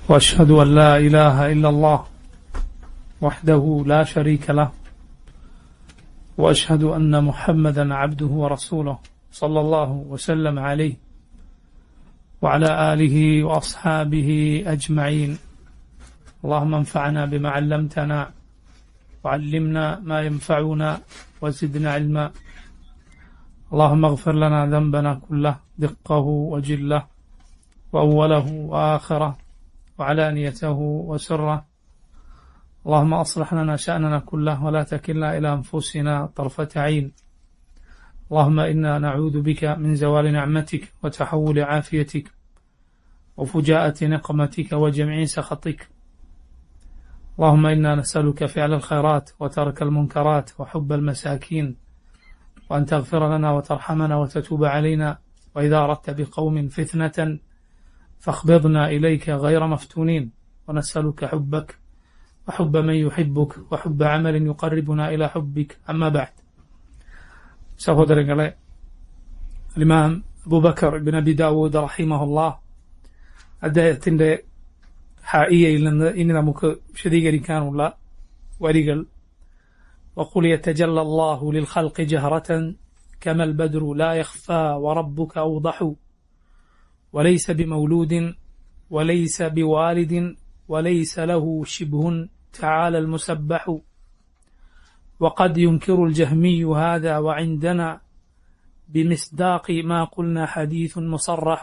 وأشهد أن لا إله إلا الله وحده لا شريك له وأشهد أن محمدا عبده ورسوله صلى الله وسلم عليه وعلى آله وأصحابه أجمعين. اللهم انفعنا بما علمتنا وعلمنا ما ينفعنا وزدنا علما. اللهم اغفر لنا ذنبنا كله دقه وجله وأوله وآخره وعلانيته وسره. اللهم أصلح لنا شأننا كله ولا تكلنا إلى أنفسنا طرفة عين. اللهم إنا نعوذ بك من زوال نعمتك وتحول عافيتك وفجاءة نقمتك وجميع سخطك. اللهم إنا نسألك فعل الخيرات وترك المنكرات وحب المساكين وأن تغفر لنا وترحمنا وتتوب علينا، وإذا أردت بقوم فتنة فاخبضنا إليك غير مفتونين، ونسألك حبك وحب من يحبك وحب عمل يقربنا إلى حبك. أما بعد. സഹോദരങ്ങളെ, ഇമാം അബൂബക്കർ ഇബ്നു അബി ദാവൂദ് റഹിമഹുല്ലാഹ് അദ്ദേഹത്തിന്റെ ഹായിയയിൽ നിന്ന് ഇനി നമുക്ക് വിശദീകരിക്കാനുള്ള വരികൾ: وقل يتجلى الله للخلق جهرة كما البدر لا يخفى وربك أوضح وليس بمولود وليس بوالد وليس له شبه تعالى المسبح وقد ينكر الجهمي هذا وعندنا بمصداق ما قلنا حديث مصرح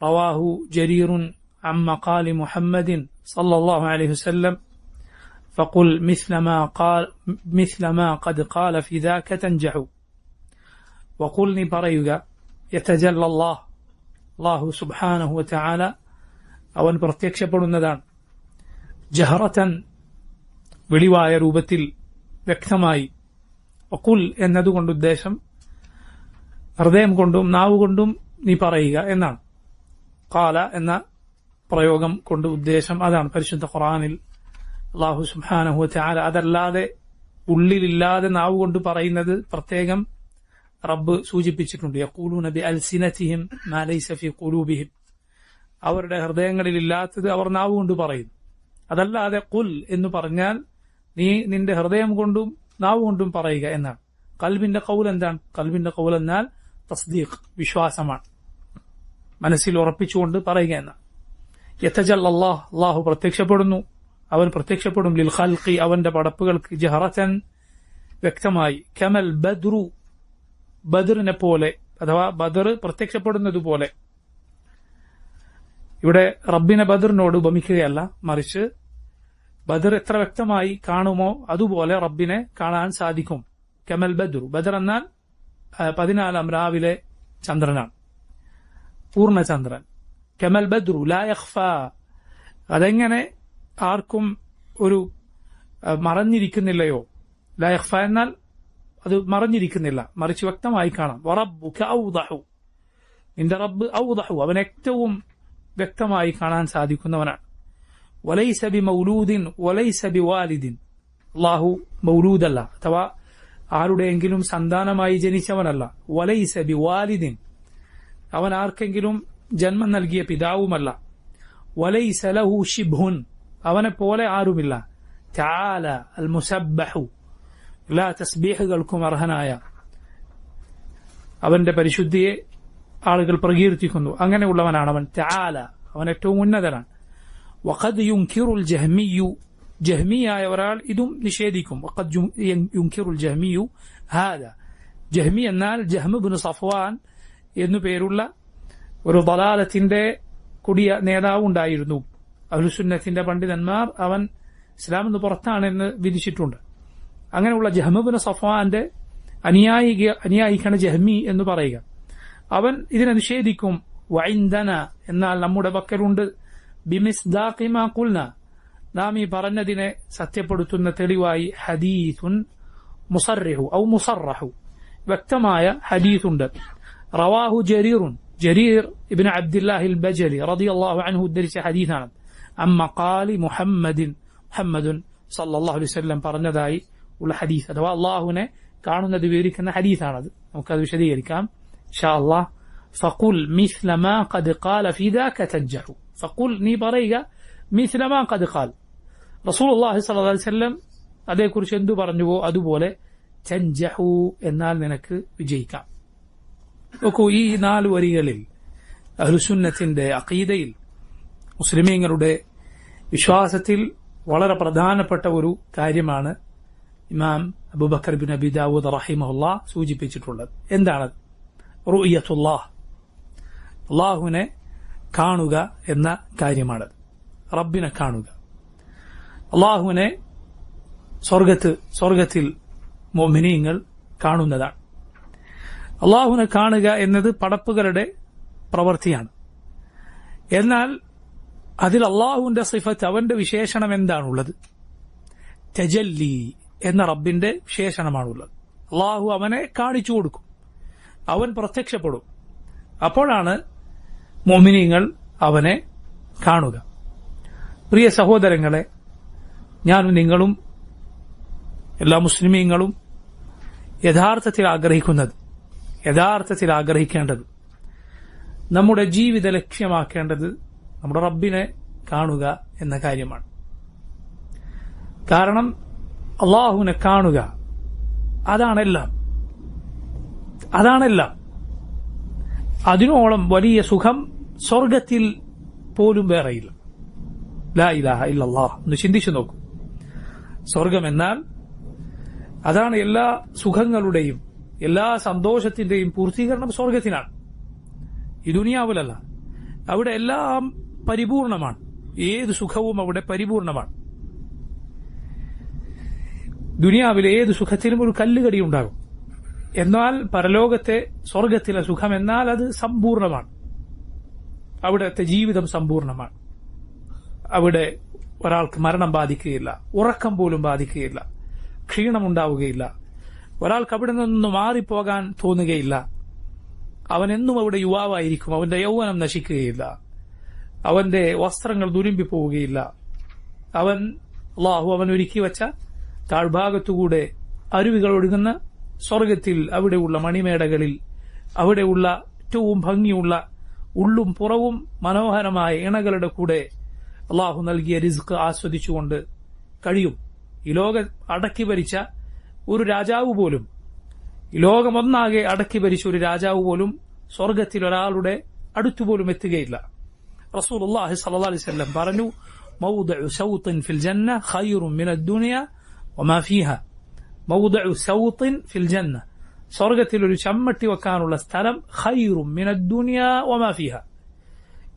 رواه جرير عن مقال محمد صلى الله عليه وسلم فقل مثل ما قد قال في ذاك تنجح. وقل നീ പറയുക, يتجلى الله, അല്ലാഹു സുബ്ഹാനഹു വതആല അവൻ പ്രത്യക്ഷപ്പെടുന്നതാണ്, ജഹറതൻ വെളിവായ രൂപത്തിൽ വ്യക്തമായി, വഖുൽ എന്നതുകൊണ്ട് ഉദ്ദേശം ഹൃദയം കൊണ്ടും നാവ് കൊണ്ടും നീ പറയുക എന്നാണ്. ഖാല എന്ന പ്രയോഗം കൊണ്ട് ഉദ്ദേശം അതാണ്. പരിശുദ്ധ ഖുർആനിൽ അല്ലാഹു സുബ്ഹാനഹു വതആല അതല്ലാതെ ഉള്ളിലില്ലാതെ നാവ് കൊണ്ട് പറയുന്നത് പ്രത്യേകം റബ്ബ് സൂചിപ്പിച്ചിട്ടുണ്ട്. യഖൂലൂന ബിഅൽസിനതിഹിം മാ ലൈസ ഫീ ഖുലൂബിഹിം, അവരുടെ ഹൃദയങ്ങളിൽ ഇല്ലാത്തത് അവർ നാവ് കൊണ്ട് പറയുന്നു. അതല്ലാതെ ഖുൽ എന്ന് പറഞ്ഞാൽ നീ നിന്റെ ഹൃദയം കൊണ്ടും നാവ് കൊണ്ടും പറയുക എന്നാണ്. ഖൽബിന്റെ ഖൗൽ എന്താണ്? ഖൽബിന്റെ ഖൗൽ എന്നാൽ തസ്ദീഖ്, വിശ്വാസമാണ്, മനസ്സിൽ ഉറപ്പിച്ചുകൊണ്ട് പറയുക എന്നാണ്. യതജല്ലല്ലാഹ്, അല്ലാഹു പ്രത്യക്ഷപ്പെടുന്നു, അവൻ പ്രത്യക്ഷപ്പെടും, ലിൽ ഖൽഖി, അവന്റെ പടപ്പുകൾക്ക്, ജഹറതൻ വ്യക്തമായി, കമൽ ബദ്രു, ബദറിനെ പോലെ, അഥവാ ബദർ പ്രത്യക്ഷപ്പെടുന്നത് പോലെ. ഇവിടെ റബ്ബിനെ ബദറിനോട് ഉപമിക്കുകയല്ല, മറിച്ച് ബദർ എത്ര വ്യക്തമായി കാണുമോ അതുപോലെ റബ്ബിനെ കാണാൻ സാധിക്കും. കമൽ ബദ്രു, ബദർ എന്നാൽ 14 രാവിലെ ചന്ദ്രനാണ്, പൂർണ്ണചന്ദ്രൻ. കമൽ ബദ്രു ലാ യഖ്ഫ, അതെങ്ങനെ ആർക്കും ഒരു മറഞ്ഞിരിക്കുന്നില്ലയോ. ലാ യഖ്ഫ എന്നാൽ അത് മറഞ്ഞിരിക്കുന്നില്ല, മറിച്ച് വ്യക്തമായി കാണാം. വറബ്ബുക ഔദഹു, നിന്റെ റബ്ബ് ഔദഹു, അവൻ ഏറ്റവും വ്യക്തമായി കാണാൻ സാധിക്കുന്നവനാണ്. വലൈസ ബിമൗലൂദിൻ വലൈസ ബിവാലിദിൻ, അല്ലാഹു മൗലൂദല്ല, അഥവാ ആരുടെയെങ്കിലും സന്താനമായി ജനിച്ചവനല്ല. വലൈസ ബിവാലിദിൻ, അവൻ ആർക്കെങ്കിലും ജന്മം നൽകിയ പിതാവുമല്ല. വലൈസ ലഹു ശിബ്ഹുൻ, അവനെ പോലെ ആരുമില്ല. തആല അൽ മുസബ്ബഹു, എല്ലാ തസ്ബീഹുകൾക്കും അർഹനായ അവന്റെ പരിശുദ്ധിയെ ആളുകൾ പ്രകീർത്തിക്കുന്നു. അങ്ങനെയുള്ളവനാണ് അവൻ. തആല, അവൻ ഏറ്റവും ഉന്നതനാണ്. വഖദ് യുൻകിറുൽ ജഹ്മിയു, ജഹ്മിയായ ഒരാൾ ഇതും നിഷേധിക്കും. വഖദ് യുൻകിറുൽ ജഹ്മിയു ഹാദാ, ജഹ്മി എന്നാൽ ജഹ്മ് ഇബ്നു സഫ്വാൻ എന്നു പേരുള്ള ഒരു ദലാലത്തിന്റെ കൊടിയ നേതാവ് ഉണ്ടായിരുന്നു. അഹ്ലുസുന്നത്തിന്റെ പണ്ഡിതന്മാർ അവൻ ഇസ്ലാമിൽ നിന്ന് പുറത്താണെന്ന് വിധിച്ചിട്ടുണ്ട്. അങ്ങനെയുള്ള ജഹ്മ് ഇബ്നു സഫ്വാന്റെ അനുയായിക്കാണ് ജഹ്മി എന്ന് പറയുക. അവൻ ഇതിനെ നിഷേധിക്കും. വഇൻദന, എന്നാൽ നമ്മുടെ പക്കലുണ്ട്, ബിമിസ്ദാഖി മാ ഖുൽന, നാം ഈ പറഞ്ഞതിനെ സത്യപ്പെടുത്തുന്ന തെളിവായി, ഹദീസുൻ മുസർറിഹു ഔ മുസറഹു, വ്യക്തമായ ഹദീസുണ്ട്. റവാഹു ജരീറുൻ, ജരീർ ഇബ്നു അബ്ദുല്ലാഹിൽ ബജലി റളിയല്ലാഹു അൻഹു ഉദ്ധരിച്ച ഹദീസാണ്. അൻ മഖാലി മുഹമ്മദിൻ, മുഹമ്മദുൻ സല്ലല്ലാഹു അലൈഹി വസല്ലം പറഞ്ഞതായി ഉള്ള ഹദീസ്, അഥവാ അള്ളാഹുവിനെ കാണുന്നത് വിവരിക്കുന്ന ഹദീസാണത്. നമുക്കത് വിശദീകരിക്കാം ഇൻഷാ അല്ലാഹ്. ഫഖുൽ മിസ്ല മാ ഖദ് ഖാല ഫീ ദാക തൻജഹു, ഫഖുൽ, നീ പറയുക, മിസ്ല മാ ഖദ് ഖാൽ, റസൂലുള്ളാഹി സ്വല്ലല്ലാഹു അലൈഹി വസല്ലം അതേക്കുറിച്ച് എന്തു പറഞ്ഞുവോ അതുപോലെ, തൻജഹു, എന്നാൽ നിനക്ക് വിജയിക്കാം. നോക്കൂ, ഈ 4 വരികളിൽ അഹ്ലുസുന്നത്തിന്റെ അഖീദയിൽ, മുസ്ലിമീങ്ങളുടെ വിശ്വാസത്തിൽ വളരെ പ്രധാനപ്പെട്ട ഒരു കാര്യമാണ് ഇമാം അബൂബക്കർ ബിൻ അബി ദാവൂദ് റഹിമഹുല്ലാഹ് സൂചിപ്പിച്ചിട്ടുള്ളത്. എന്താണ്? റുഅയത്തുല്ലാഹ്, അല്ലാഹുവിനെ കാണുക എന്ന കാര്യമാണ്. റബ്ബിനെ കാണുക, അല്ലാഹുവിനെ സ്വർഗത്തിൽ മുഅ്മിനീങ്ങൾ കാണുന്നതാണ്. അല്ലാഹുവിനെ കാണുക എന്നത് പടപ്പുകളുടെ പ്രവൃത്തിയാണ്. എന്നാൽ അതിൽ അല്ലാഹുവിന്റെ സിഫത്ത്, അവന്റെ വിശേഷണം എന്താണുള്ളത്? തജല്ലി എന്ന റബ്ബിന്റെ വിശേഷണമാണുള്ളത്. അല്ലാഹു അവനെ കാണിച്ചു കൊടുക്കും, അവൻ പ്രത്യക്ഷപ്പെടും. അപ്പോഴാണ് മുഅ്മിനീങ്ങൾ അവനെ കാണുക. പ്രിയ സഹോദരങ്ങളെ, ഞാനും നിങ്ങളും എല്ലാ മുസ്ലിമീങ്ങളും യഥാർത്ഥത്തിൽ ആഗ്രഹിക്കേണ്ടത്, നമ്മുടെ ജീവിത ലക്ഷ്യമാക്കേണ്ടത് നമ്മുടെ റബ്ബിനെ കാണുക എന്ന കാര്യമാണ്. കാരണം അല്ലാഹുവിനെ കാണുക, അതാണെല്ലാം. അതിനോളം വലിയ സുഖം സ്വർഗത്തിൽ പോലും വേറെയില്ല. ലാ ഇലാഹ ഇല്ലല്ലാഹ് എന്ന് ചിന്തിച്ചു നോക്കൂ. സ്വർഗമെന്നാൽ അതാണ് എല്ലാ സുഖങ്ങളുടെയും എല്ലാ സന്തോഷത്തിന്റെയും പൂർത്തീകരണം സ്വർഗത്തിനാണ്, ഈ ദുനിയാവിലല്ല. അവിടെ എല്ലാം പരിപൂർണമാണ്, ഏത് സുഖവും അവിടെ പരിപൂർണമാണ്. ദുനിയാവിലെ ഏത് സുഖത്തിലും ഒരു കല്ലുകടി ഉണ്ടാകും. എന്നാൽ പരലോകത്തെ സ്വർഗത്തിലെ സുഖം എന്നാൽ അത് സമ്പൂർണമാണ്. അവിടുത്തെ ജീവിതം സമ്പൂർണമാണ്. അവിടെ ഒരാൾക്ക് മരണം ബാധിക്കുകയില്ല, ഉറക്കം പോലും ബാധിക്കുകയില്ല, ക്ഷീണമുണ്ടാവുകയില്ല, ഒരാൾക്ക് അവിടെ നിന്ന് മാറിപ്പോകാൻ തോന്നുകയില്ല. അവനെന്നും അവിടെ യുവാവായിരിക്കും, അവന്റെ യൗവനം നശിക്കുകയില്ല, അവന്റെ വസ്ത്രങ്ങൾ തുരുമ്പി പോവുകയില്ല. അല്ലാഹു അവൻ ഒരുക്കി വച്ച താഴ്ഭാഗത്തുകൂടെ അരുവികൾ ഒഴുകുന്ന സ്വർഗത്തിൽ, അവിടെയുള്ള മണിമേടകളിൽ, അവിടെയുള്ള ഏറ്റവും ഭംഗിയുള്ള ഉള്ളും പുറവും മനോഹരമായ ഇണകളുടെ കൂടെ അല്ലാഹു നൽകിയ റിസ്ക് ആസ്വദിച്ചുകൊണ്ട് കഴിയും. ഈ ലോകം അടക്കി ഭരിച്ച ഒരു രാജാവ് പോലും, ഈ ലോകമൊന്നാകെ അടക്കി ഭരിച്ച ഒരു രാജാവ് പോലും സ്വർഗത്തിൽ ഒരാളുടെ അടുത്തുപോലും എത്തുകയില്ല. റസൂലുള്ളാഹി സ്വല്ലല്ലാഹു അലൈഹി വസല്ലം പറഞ്ഞു, മൗദിഉ സൗത്തിൻ ഫിൽ ജന്ന ഖൈറുൻ മിനദ് ദുനിയ വമാ ഫീഹാ. മൗദിഉ സൗത്തിൻ ഫിൽ ജന്ന, സ്വർഗത്തിൽ ഒരു ചമ്മട്ടി വെക്കാനുള്ള സ്ഥലം, ഖൈറുൻ മിനദ് ദുനിയ വമാ ഫീഹാ,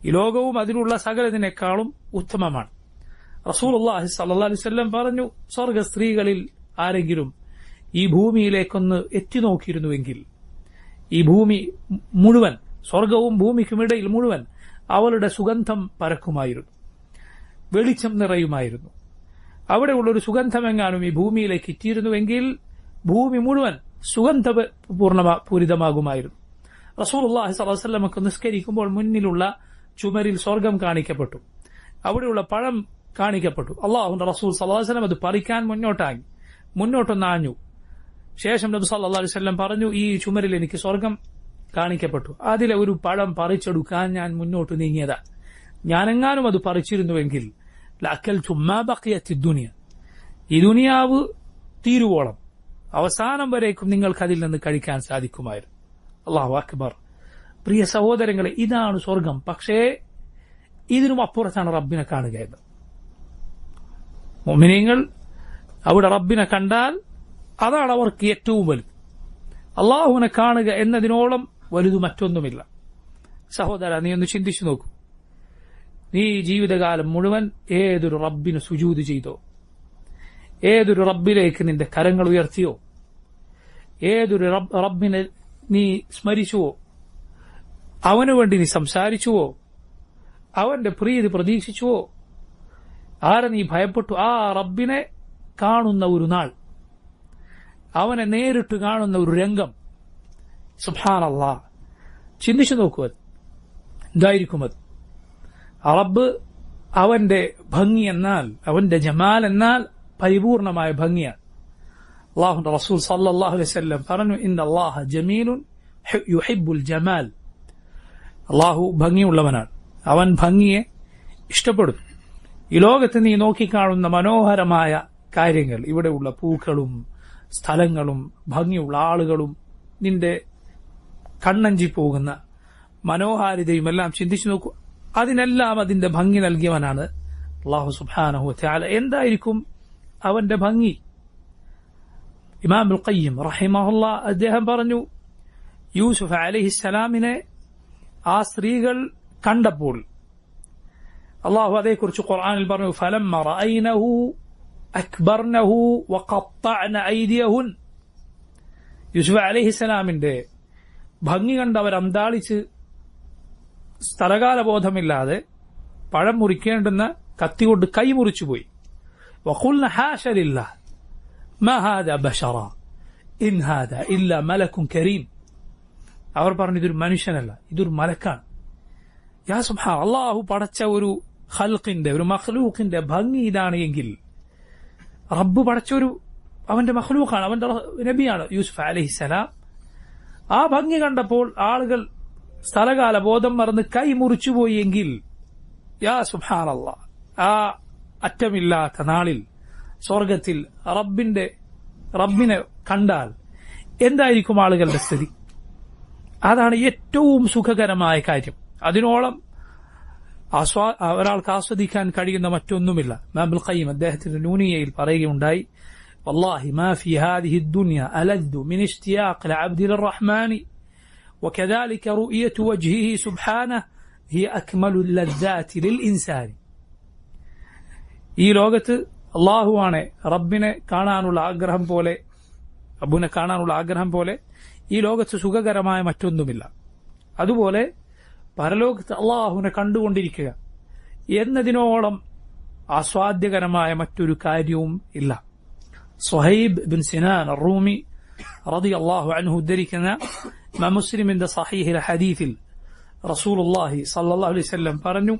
ഈ ലോകവും അതിലുള്ള സകലതിനേക്കാളും ഉത്തമമാണ്. റസൂലുള്ളാഹി സ്വല്ലല്ലാഹു അലൈഹി വസല്ലം പറഞ്ഞു, സ്വർഗ സ്ത്രീകളിൽ ആരെങ്കിലും ഈ ഭൂമിയിലേക്കൊന്ന് എത്തി നോക്കിയിരുന്നുവെങ്കിൽ, ഈ ഭൂമി മുഴുവൻ, സ്വർഗവും ഭൂമിക്കുമിടയിൽ മുഴുവൻ അവളുടെ സുഗന്ധം പരക്കുമായിരുന്നു, വെളിച്ചം നിറയുമായിരുന്നു. അവിടെയുള്ളൊരു സുഗന്ധമെങ്ങാനും ഈ ഭൂമിയിലേക്ക് എത്തിയിരുന്നുവെങ്കിൽ ഭൂമി മുഴുവൻ പൂരിതമാകുമായിരുന്നു. റസൂലുള്ളാഹി സ്വല്ലല്ലാഹു അലൈഹി വസല്ലമക്ക് നിസ്കരിക്കുമ്പോൾ മുന്നിലുള്ള ചുമരിൽ സ്വർഗം കാണിക്കപ്പെട്ടു, അവിടെയുള്ള പഴം കാണിക്കപ്പെട്ടു. അല്ലാഹുവിന്റെ റസൂൽ സ്വല്ലല്ലാഹു അലൈഹി വസല്ലം അത് പറിക്കാൻ മുന്നോട്ടൊന്നാഞ്ഞു. ശേഷം നബി സല്ലല്ലാഹു അലൈഹി വസല്ലം പറഞ്ഞു, ഈ ചുമരിൽ എനിക്ക് സ്വർഗം കാണിക്കപ്പെട്ടു, അതിലെ ഒരു പഴം പറിച്ചെടുക്കാൻ ഞാൻ മുന്നോട്ട് നീങ്ങിയതാ. ഞാനെങ്ങാനും അത് പറിച്ചിരുന്നുവെങ്കിൽ ലഅക്കൽതു മാ ബഖിയത്തിദ് ദുനിയ, ഈ ദുനിയാവ് തീരുവോളം അവസാനം വരേക്കും നിങ്ങൾക്ക് അതിൽ നിന്ന് കഴിക്കാൻ സാധിക്കുമായിരുന്നു. അല്ലാഹു അക്ബർ. പ്രിയ സഹോദരങ്ങളെ, ഇതാണ് സ്വർഗം. പക്ഷേ ഇതിനും അപ്പുറത്താണ് റബ്ബിനെ കാണുക എന്ന്. മുഅ്മിനീങ്ങൾ അവിടെ റബ്ബിനെ കണ്ടാൽ അതാണ് അവർക്ക് ഏറ്റവും വലുത്. അല്ലാഹുവിനെ കാണുക എന്നതിനോളം വലുത് മറ്റൊന്നുമില്ല. സഹോദര, നീ ഒന്ന് ചിന്തിച്ചു നോക്കൂ. നീ ജീവിതകാലം മുഴുവൻ ഏതൊരു റബ്ബിന് സുജൂദ് ചെയ്തോ, ഏതൊരു റബ്ബിലേക്ക് നിന്റെ കരങ്ങൾ ഉയർത്തിയോ, ഏതൊരു റബ്ബിനെ നീ സ്മരിച്ചുവോ, അവനു വേണ്ടി നീ സംസാരിച്ചുവോ, അവന്റെ പ്രീതി പ്രതീക്ഷിച്ചുവോ, ആരെ നീ ഭയപ്പെട്ടു? ആ റബ്ബിനെ കാണുന്ന ഒരു നാൾ, അവനെ നേരിട്ട് കാണുന്ന ഒരു രംഗം, സുബ്ഹാനല്ലാഹ്, ചിന്തിച്ചു നോക്കൂ. എന്തായിരിക്കും അത്? റബ്ബ്, അവന്റെ ഭംഗി എന്നാൽ, അവന്റെ ജമാൽ എന്നാൽ പരിപൂർണമായ ഭംഗിയാണ്. അല്ലാഹുവിന്റെ റസൂൽ സല്ലല്ലാഹു അലൈഹി വസല്ലം പറഞ്ഞു, ഇന്നല്ലാഹ ജമീലുൻ യുഹിബ്ബുൽ ജമാൽ. അല്ലാഹു ഭംഗിയുള്ളവനാണ്, അവൻ ഭംഗിയെ ഇഷ്ടപ്പെടും. ഈ ലോകത്ത് നീ നോക്കിക്കാണുന്ന മനോഹരമായ കാര്യങ്ങൾ, ഇവിടെയുള്ള പൂക്കളും സ്ഥലങ്ങളും ഭംഗിയുള്ള ആളുകളും നിന്റെ കണ്ണഞ്ചി പോകുന്ന മനോഹാരിതയും എല്ലാം ചിന്തിച്ചു നോക്കൂ. അതിനെല്ലാം അതിന്റെ ഭംഗി നൽകിയവനാണ് അല്ലാഹു സുബ്ഹാനഹു വ തആല. എന്തായിരിക്കും അവന്റെ ഭംഗി? ഇമാമുൽ ഖയ്യിം റഹിമഹുല്ലാഹ് അദ്ദേഹം പറഞ്ഞു, യൂസുഫ് അലൈഹിസ്സലാമിനെ ആ സ്ത്രീകൾ കണ്ടപ്പോൾ അല്ലാഹു അതേക്കുറിച്ച് ഖുർആനിൽ പറഞ്ഞു, ഫലമ്മ റഅയ്നഹു അക്ബർനഹു വഖത്തഅന ഐദിയഹുൻ. യൂസുഫ് അലൈഹിസ്സലാമിന്റെ ഭംഗി കണ്ടവർ അന്താളിച്ച് സ്ഥലകാലബോധമില്ലാതെ പഴം മുറിക്കേണ്ടുന്ന കത്തികൊണ്ട് കൈ മുറിച്ചുപോയി. വഖുൽന ഹാശ ലില്ലാഹ് മാ ഹാദാ ബശറ ഇൻ ഹാദാ ഇല്ലാ മലക്കുൻ കരീം. അവർ പറഞ്ഞു, ഇതൊരു മനുഷ്യനല്ല, ഇതൊരു മലക്കാണ്. യാ സുബ്ഹാൻ, അല്ലാഹു പടച്ച ഒരു ഖൽഖിന്റെ, ഒരു മഖ്ലൂഖിന്റെ ഭംഗി ഇതാണ് എങ്കിൽ റബ്ബ് പടച്ചൊരു അവന്റെ മഖ്ലൂഖാണ്, അവന്റെ നബിയാണ് യൂസുഫ് അലൈഹിസ്സലാം. ആ ഭംഗി കണ്ടപ്പോൾ ആളുകൾ സ്ഥലകാല ബോധം മറന്ന് കൈ മുറിച്ചുപോയി എങ്കിൽ യാ സുബ്ഹാനല്ലാഹ്, ആ അറ്റമില്ലാത്ത നാളിൽ സ്വർഗത്തിൽ റബ്ബിനെ കണ്ടാൽ എന്തായിരിക്കും ആളുകളുടെ സ്ഥിതി? അതാണ് ഏറ്റവും സുഖകരമായ കാര്യം. അതിനോളം ഒരാൾക്ക് ആസ്വദിക്കാൻ കഴിയുന്ന മറ്റൊന്നുമില്ല. ഇമാമുൽ ഖയ്യിം അദ്ദേഹത്തിന്റെ നൂനിയയിൽ പറയുകയുണ്ടായി, വല്ലാഹി മാ ഫീ ഹാദിഹി ദുനിയ അലദ്ദു മിൻ ഇശ്തിയാഖിൽ അബ്ദി ലിർറഹ്മാനി വകദാലിക റുഅയതു വജ്ഹിഹി സുബ്ഹാനഹു ഹിയ അക്മലു ലദ്ദാതി ലിൽഇൻസാനി. ഈ ലോകത്ത് അല്ലാഹുവാണ് റബ്ബിനെ കാണാനുള്ള ആഗ്രഹം പോലെ ഈ ലോകത്ത് സുഖകരമായ മറ്റൊന്നുമില്ല. അതുപോലെ പരലോകത്ത് അള്ളാഹുവിനെ കണ്ടുകൊണ്ടിരിക്കുക എന്നതിനോളം ആസ്വാദ്യകരമായ മറ്റൊരു കാര്യവും ഇല്ല. സുഹൈബ് ബിൻ സിനാൻ റൂമി റളിയല്ലാഹു അൻഹു ഉദ്ധരിക്കുന്ന ഇമാം മുസ്ലിമിന്റെ സഹീഹിലെ ഹദീസിൽ റസൂലുള്ളാഹി സ്വല്ലല്ലാഹു അലൈഹി വസല്ലം പറഞ്ഞു,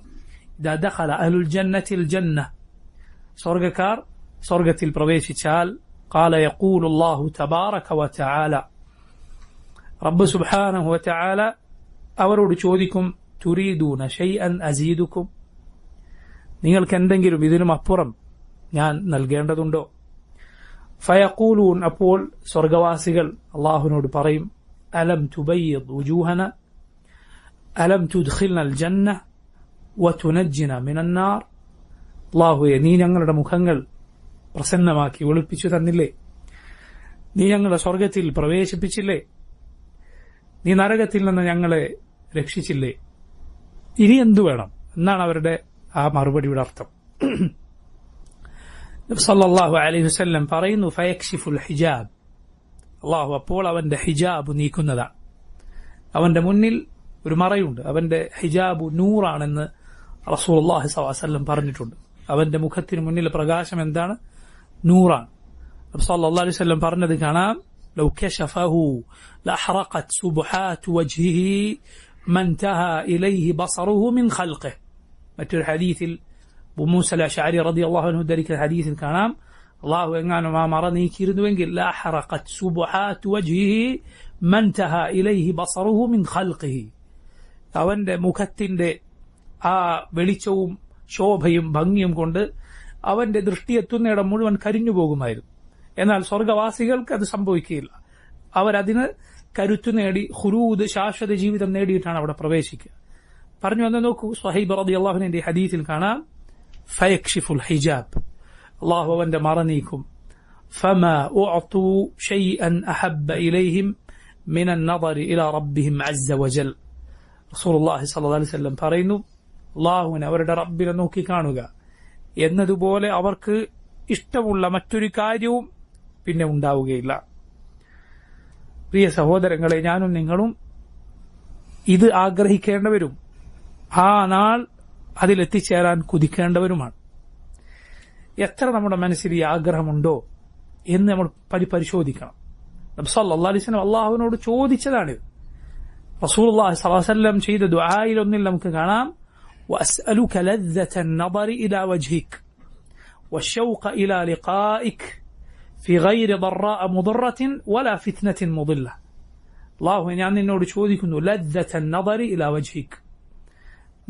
ഇദാ ദഖല അഹ്ലുൽ ജന്നത്തിൽ ജന്ന, സ്വർഗ്ഗക്കാർ സ്വർഗ്ഗത്തിൽ പ്രവേശിച്ചാൽ ഖാല യഖൂലുല്ലാഹു തബാറക വ തആല, റബ്ബ് സുബ്ഹാനഹു വ തആല അവരോട് ചോദിക്കും, തുരീദൂന ഷൈഅൻ അസീദുക്കും, നിങ്ങൾക്ക് എന്തെങ്കിലും ഇതിനും അപ്പുറം ഞാൻ നൽകേണ്ടതുണ്ടോ? ഫയഖൂലൂൻ, അപ്പോൾ സ്വർഗവാസികൾ അല്ലാഹുവിനോട് പറയും, അലം തുബയ്യിദ് വുജൂഹന അലം തുദ്ഖിൽനൽ ജന്ന വതുനജ്ജിന മിനൻ നാർ. അല്ലാഹുവേ, നീ ഞങ്ങളുടെ മുഖങ്ങൾ പ്രസന്നമാക്കി വെളുപ്പിച്ചു തന്നില്ലേ? നീ ഞങ്ങളെ സ്വർഗത്തിൽ പ്രവേശിപ്പിച്ചില്ലേ? നീ നരകത്തിൽ നിന്ന് ഞങ്ങളെ രക്ഷിച്ചില്ലേ? ഇനി എന്തു വേണം എന്നാണ് അവരുടെ ആ മറുപടിയുടെ അർത്ഥം. സല്ലല്ലാഹു അലൈഹി വസല്ലം പറയുന്നു, ഫയക്ഷിഫുൽ ഹിജാബ്, അല്ലാഹു അപ്പോൾ അവന്റെ ഹിജാബ് നീക്കുന്നതാണ്. അവന്റെ മുന്നിൽ ഒരു മറയുണ്ട്, അവന്റെ ഹിജാബ് നൂറാണെന്ന് റസൂലുള്ളാഹി സ്വല്ലല്ലാഹു അലൈഹി വസല്ലം പറഞ്ഞിട്ടുണ്ട്. അവന്റെ മുഖത്തിന് മുന്നിലെ പ്രകാശം എന്താണ്? നൂറാണ്. സല്ലല്ലാഹു അലൈഹി വസല്ലം പറഞ്ഞത് കാണാം, ലൗ കശഫഹു ലഅഹറഖത് സുബ്ഹാതു വജ്ഹിഹി മൻതഹാ ഇലൈഹി ബസറുഹു മിൻ ഖൽഖിഹി. മറ്റൊരു ഹദീസിൽ അബൂ മൂസ അശ്അരി റളിയല്ലാഹു അൻഹു ഉദ്ധരിക്കുന്ന ഹദീസിൽ കാണാം, അല്ലാഹു എങ്ങാനും ആ മറ നീക്കിയിരുന്നുവെങ്കിൽ ലഅഹറഖത് സുബ്ഹാതു വജ്ഹിഹി മൻതഹാ ഇലൈഹി ബസറുഹു മിൻ ഖൽഖിഹി, അവന്റെ മുഖത്തിന്റെ ആ വെളിച്ചവും ശോഭയും ഭംഗിയും കൊണ്ട് അവന്റെ ദൃഷ്ടിയെത്തുന്നിടം മുഴുവൻ കരിഞ്ഞു പോകുമായിരുന്നു. എന്നാൽ സ്വർഗവാസികൾക്ക് അത് സംഭവിക്കുകയില്ല. അവരതിന് കരുത്തു നേടി ഖുലൂദ്, ശാശ്വത ജീവിതം നേടിയിട്ടാണ് അവിടെ പ്രവേശിക്കുക. പറഞ്ഞു വന്ന് നോക്കൂ, സ്വഹൈബ് റളിയല്ലാഹു അൻഹുവിന്റെ ഹദീസിൽ കാണാം, ഫയക്ഷിഫുൽ ഹിജാബ്, അല്ലാഹു അവന്റെ മറ നീക്കും. ഫമാ ഉഅതു ഷൈഅൻ അഹബ്ബ ഇലൈഹിം മിനൻ നദരി ഇലാ റബ്ബിഹിം അസ്സ വജൽ. റസൂലുള്ളാഹി സ്വല്ലല്ലാഹു അലൈഹി വസല്ലം പറയുന്നു, അല്ലാഹുവിനെ, അവരുടെ റബ്ബിനെ നോക്കി കാണുക എന്നതുപോലെ അവർക്ക് ഇഷ്ടമുള്ള മറ്റൊരു കാര്യവും പിന്നെ ഉണ്ടാവുകയില്ല. പ്രിയ സഹോദരങ്ങളെ, ഞാനും നിങ്ങളും ഇത് ആഗ്രഹിക്കേണ്ടവരും ആ നാൾ അതിലെത്തിച്ചേരാൻ കുതിക്കേണ്ടവരുമാണ്. എത്ര നമ്മുടെ മനസ്സിൽ ഈ ആഗ്രഹമുണ്ടോ എന്ന് നമ്മൾ പരിശോധിക്കണം. നബി സല്ലല്ലാഹു അലൈഹി വസല്ലം അല്ലാഹുവിനോട് ചോദിച്ചതാണിത്. റസൂലുള്ളാഹി സ്വല്ലല്ലാഹു അലൈഹി വസല്ലം ചെയ്ത ദുആയിൽ ഒന്നിൽ നമുക്ക് കാണാം, വഅസ്അലുക ലദ്ദത النظر إلى وجهك والشوق إلى لقائك في غير ضراء مضرة ولا فتنة مضلة. അല്ലാഹു, ഞാൻ നിന്നോട് ചോദിക്കുന്നു, ലദ്ദത النظر إلى وجهك,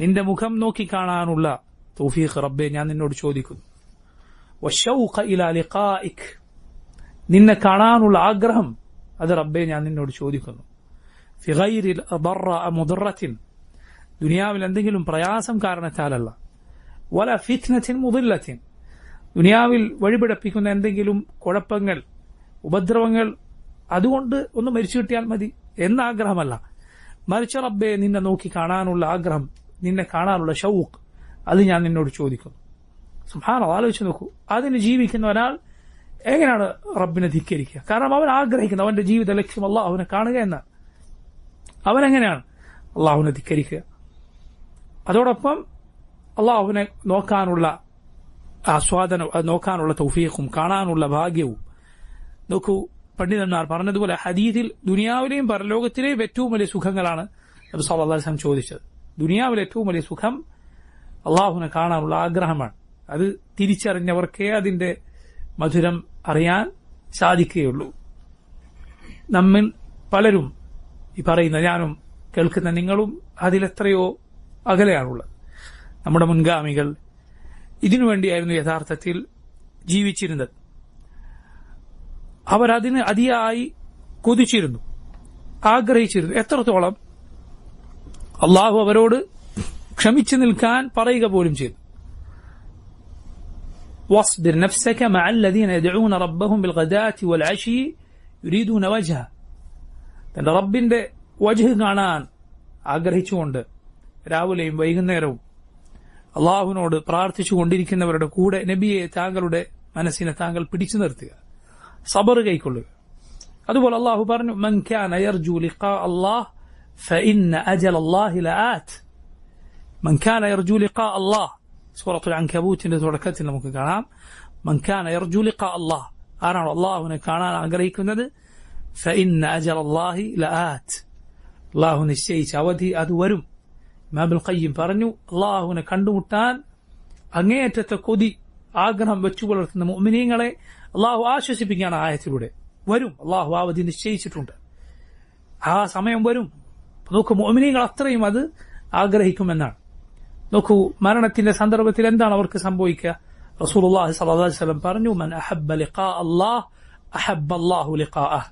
നിന്റെ മുഖം നോക്കി കാണാനുള്ള തൗഫീഖ് റബ്ബേ ഞാൻ നിന്നോട് ചോദിക്കുന്നു. വശൗഖ ഇലാ ലിഖാഇക്, നിന്നെ കാണാനുള്ള ആഗ്രഹം അത് റബ്ബേ ഞാൻ നിന്നോട് ചോദിക്കുന്നു. ഫി ഗൈരി ദർറ മുദറത്തിൻ, ദുനിയാവിൽ എന്തെങ്കിലും പ്രയാസം കാരണത്താലല്ല. വല ഫിത്നത്തിൻ മുദില്ലത്തിൻ, ദുനിയാവിൽ വഴിപിഴപ്പിക്കുന്ന എന്തെങ്കിലും കുഴപ്പങ്ങൾ ഉപദ്രവങ്ങൾ അതുകൊണ്ട് ഒന്ന് മരിച്ചു കിട്ടിയാൽ മതി എന്ന ആഗ്രഹമല്ല. മറിച്ച് റബ്ബേ നിന്നെ നോക്കി കാണാനുള്ള ആഗ്രഹം, നിന്നെ കാണാനുള്ള ഷൗഖ്, അത് ഞാൻ നിന്നോട് ചോദിക്കുന്നു. സുബ്ഹാനല്ലാഹ്, ആലോചിച്ച് നോക്കൂ. അതിന് ജീവിക്കുന്ന ഒരാൾ എങ്ങനെയാണ് റബ്ബിനെ ധിക്കരിക്കുക? കാരണം അവൻ ആഗ്രഹിക്കുന്നത്, അവന്റെ ജീവിത ലക്ഷ്യം അല്ലാഹുവിനെ കാണുക എന്നാണ്. അവനെങ്ങനെയാണ് അള്ളാഹുവിനെ ധിക്കരിക്കുക? അതോടൊപ്പം അള്ളാഹുവിനെ നോക്കാനുള്ള ആസ്വാദനം, നോക്കാനുള്ള തൗഫീഖും കാണാനുള്ള ഭാഗ്യവും. നോക്കൂ, പണ്ഡിതന്മാർ പറഞ്ഞതുപോലെ ഹദീസിൽ ദുനിയാവിലെയും പരലോകത്തിലെയും ഏറ്റവും വലിയ സുഖങ്ങളാണ് നബി സല്ലല്ലാഹു അലൈഹി വസല്ലം ചോദിച്ചത്. ദുനിയാവിലെ ഏറ്റവും വലിയ സുഖം അള്ളാഹുവിനെ കാണാനുള്ള ആഗ്രഹമാണ്. അത് തിരിച്ചറിഞ്ഞവർക്കേ അതിന്റെ മധുരം അറിയാൻ സാധിക്കുകയുള്ളൂ. നമ്മിൽ പലരും, ഈ പറയുന്ന ഞാനും കേൾക്കുന്ന നിങ്ങളും, അതിലെത്രയോ അകലെയാണുള്ളത്. നമ്മുടെ മുൻഗാമികൾ ഇതിനുവേണ്ടിയായിരുന്നു യഥാർത്ഥത്തിൽ ജീവിച്ചിരുന്നത്. അവരതിന് അതിയായി കൊതിച്ചിരുന്നു, ആഗ്രഹിച്ചിരുന്നു. എത്രത്തോളം അള്ളാഹു അവരോട് ക്ഷമിച്ചു നിൽക്കാൻ പറയുക പോലും ചെയ്തു. واصبر نفسك مع الذين يدعون ربهم بالغداة والعشي يريدون وجهه, തന്റെ റബ്ബിന്റെ വജ്ഹ് കാണാൻ ആഗ്രഹിച്ചുകൊണ്ട് രാവിലെയും വൈകുന്നേരവും അള്ളാഹുവിനോട് പ്രാർത്ഥിച്ചു കൊണ്ടിരിക്കുന്നവരുടെ കൂടെ നബിയെ താങ്കളുടെ മനസ്സിനെ താങ്കൾ പിടിച്ചു നിർത്തുക, സബർ കൈക്കൊള്ളുക. അതുപോലെ അള്ളാഹു പറഞ്ഞു, മൻ കാന യർജു ലിഖാ അല്ലാഹ് ഫഇന്ന അജല അല്ലാഹി ലആത്. മൻ കാന യർജു ലിഖാ അല്ലാഹ്, സൂറത്തുൽ അൻകബൂത്തിന്റെ തുടക്കത്തിൽ നമുക്ക് കാണാം, മൻ കാന യർജു ലിഖാ അല്ലാഹ്, ആരാണോ അള്ളാഹുവിനെ കാണാൻ ആഗ്രഹിക്കുന്നത്, ഫഇന്ന അജല അല്ലാഹി ലആത്, അള്ളാഹു നിശ്ചയിച്ച അവധി അത് വരും. ഇമാം ഇബ്നുൽ ഖയ്യിം പറഞ്ഞു, അള്ളാഹുവിനെ കണ്ടുമുട്ടാൻ അങ്ങേയറ്റത്തെ കൊതി ആഗ്രഹം വെച്ചു പുലർത്തുന്ന മുഅ്മിനീങ്ങളെ അള്ളാഹു ആശ്വസിപ്പിക്കുകയാണ് ആയത്തിലൂടെ. വരും, അള്ളാഹു അവധി നിശ്ചയിച്ചിട്ടുണ്ട്, ആ സമയം വരും. നോക്കൂ, മുഅ്മിനീങ്ങൾ അത്രയും അത് ആഗ്രഹിക്കുമെന്നാണ്. നോക്കൂ, മരണത്തിന്റെ സന്ദർഭത്തിൽ എന്താണ് അവർക്ക് സംഭവിക്കുക? റസൂലുള്ളാഹി സ്വല്ലല്ലാഹു അലൈഹി വസല്ലം പറഞ്ഞു, മൻ അഹബ്ബ ലിഖാ അല്ലാഹ് അഹബ്ബ അല്ലാഹു ലിഖാഅഹ്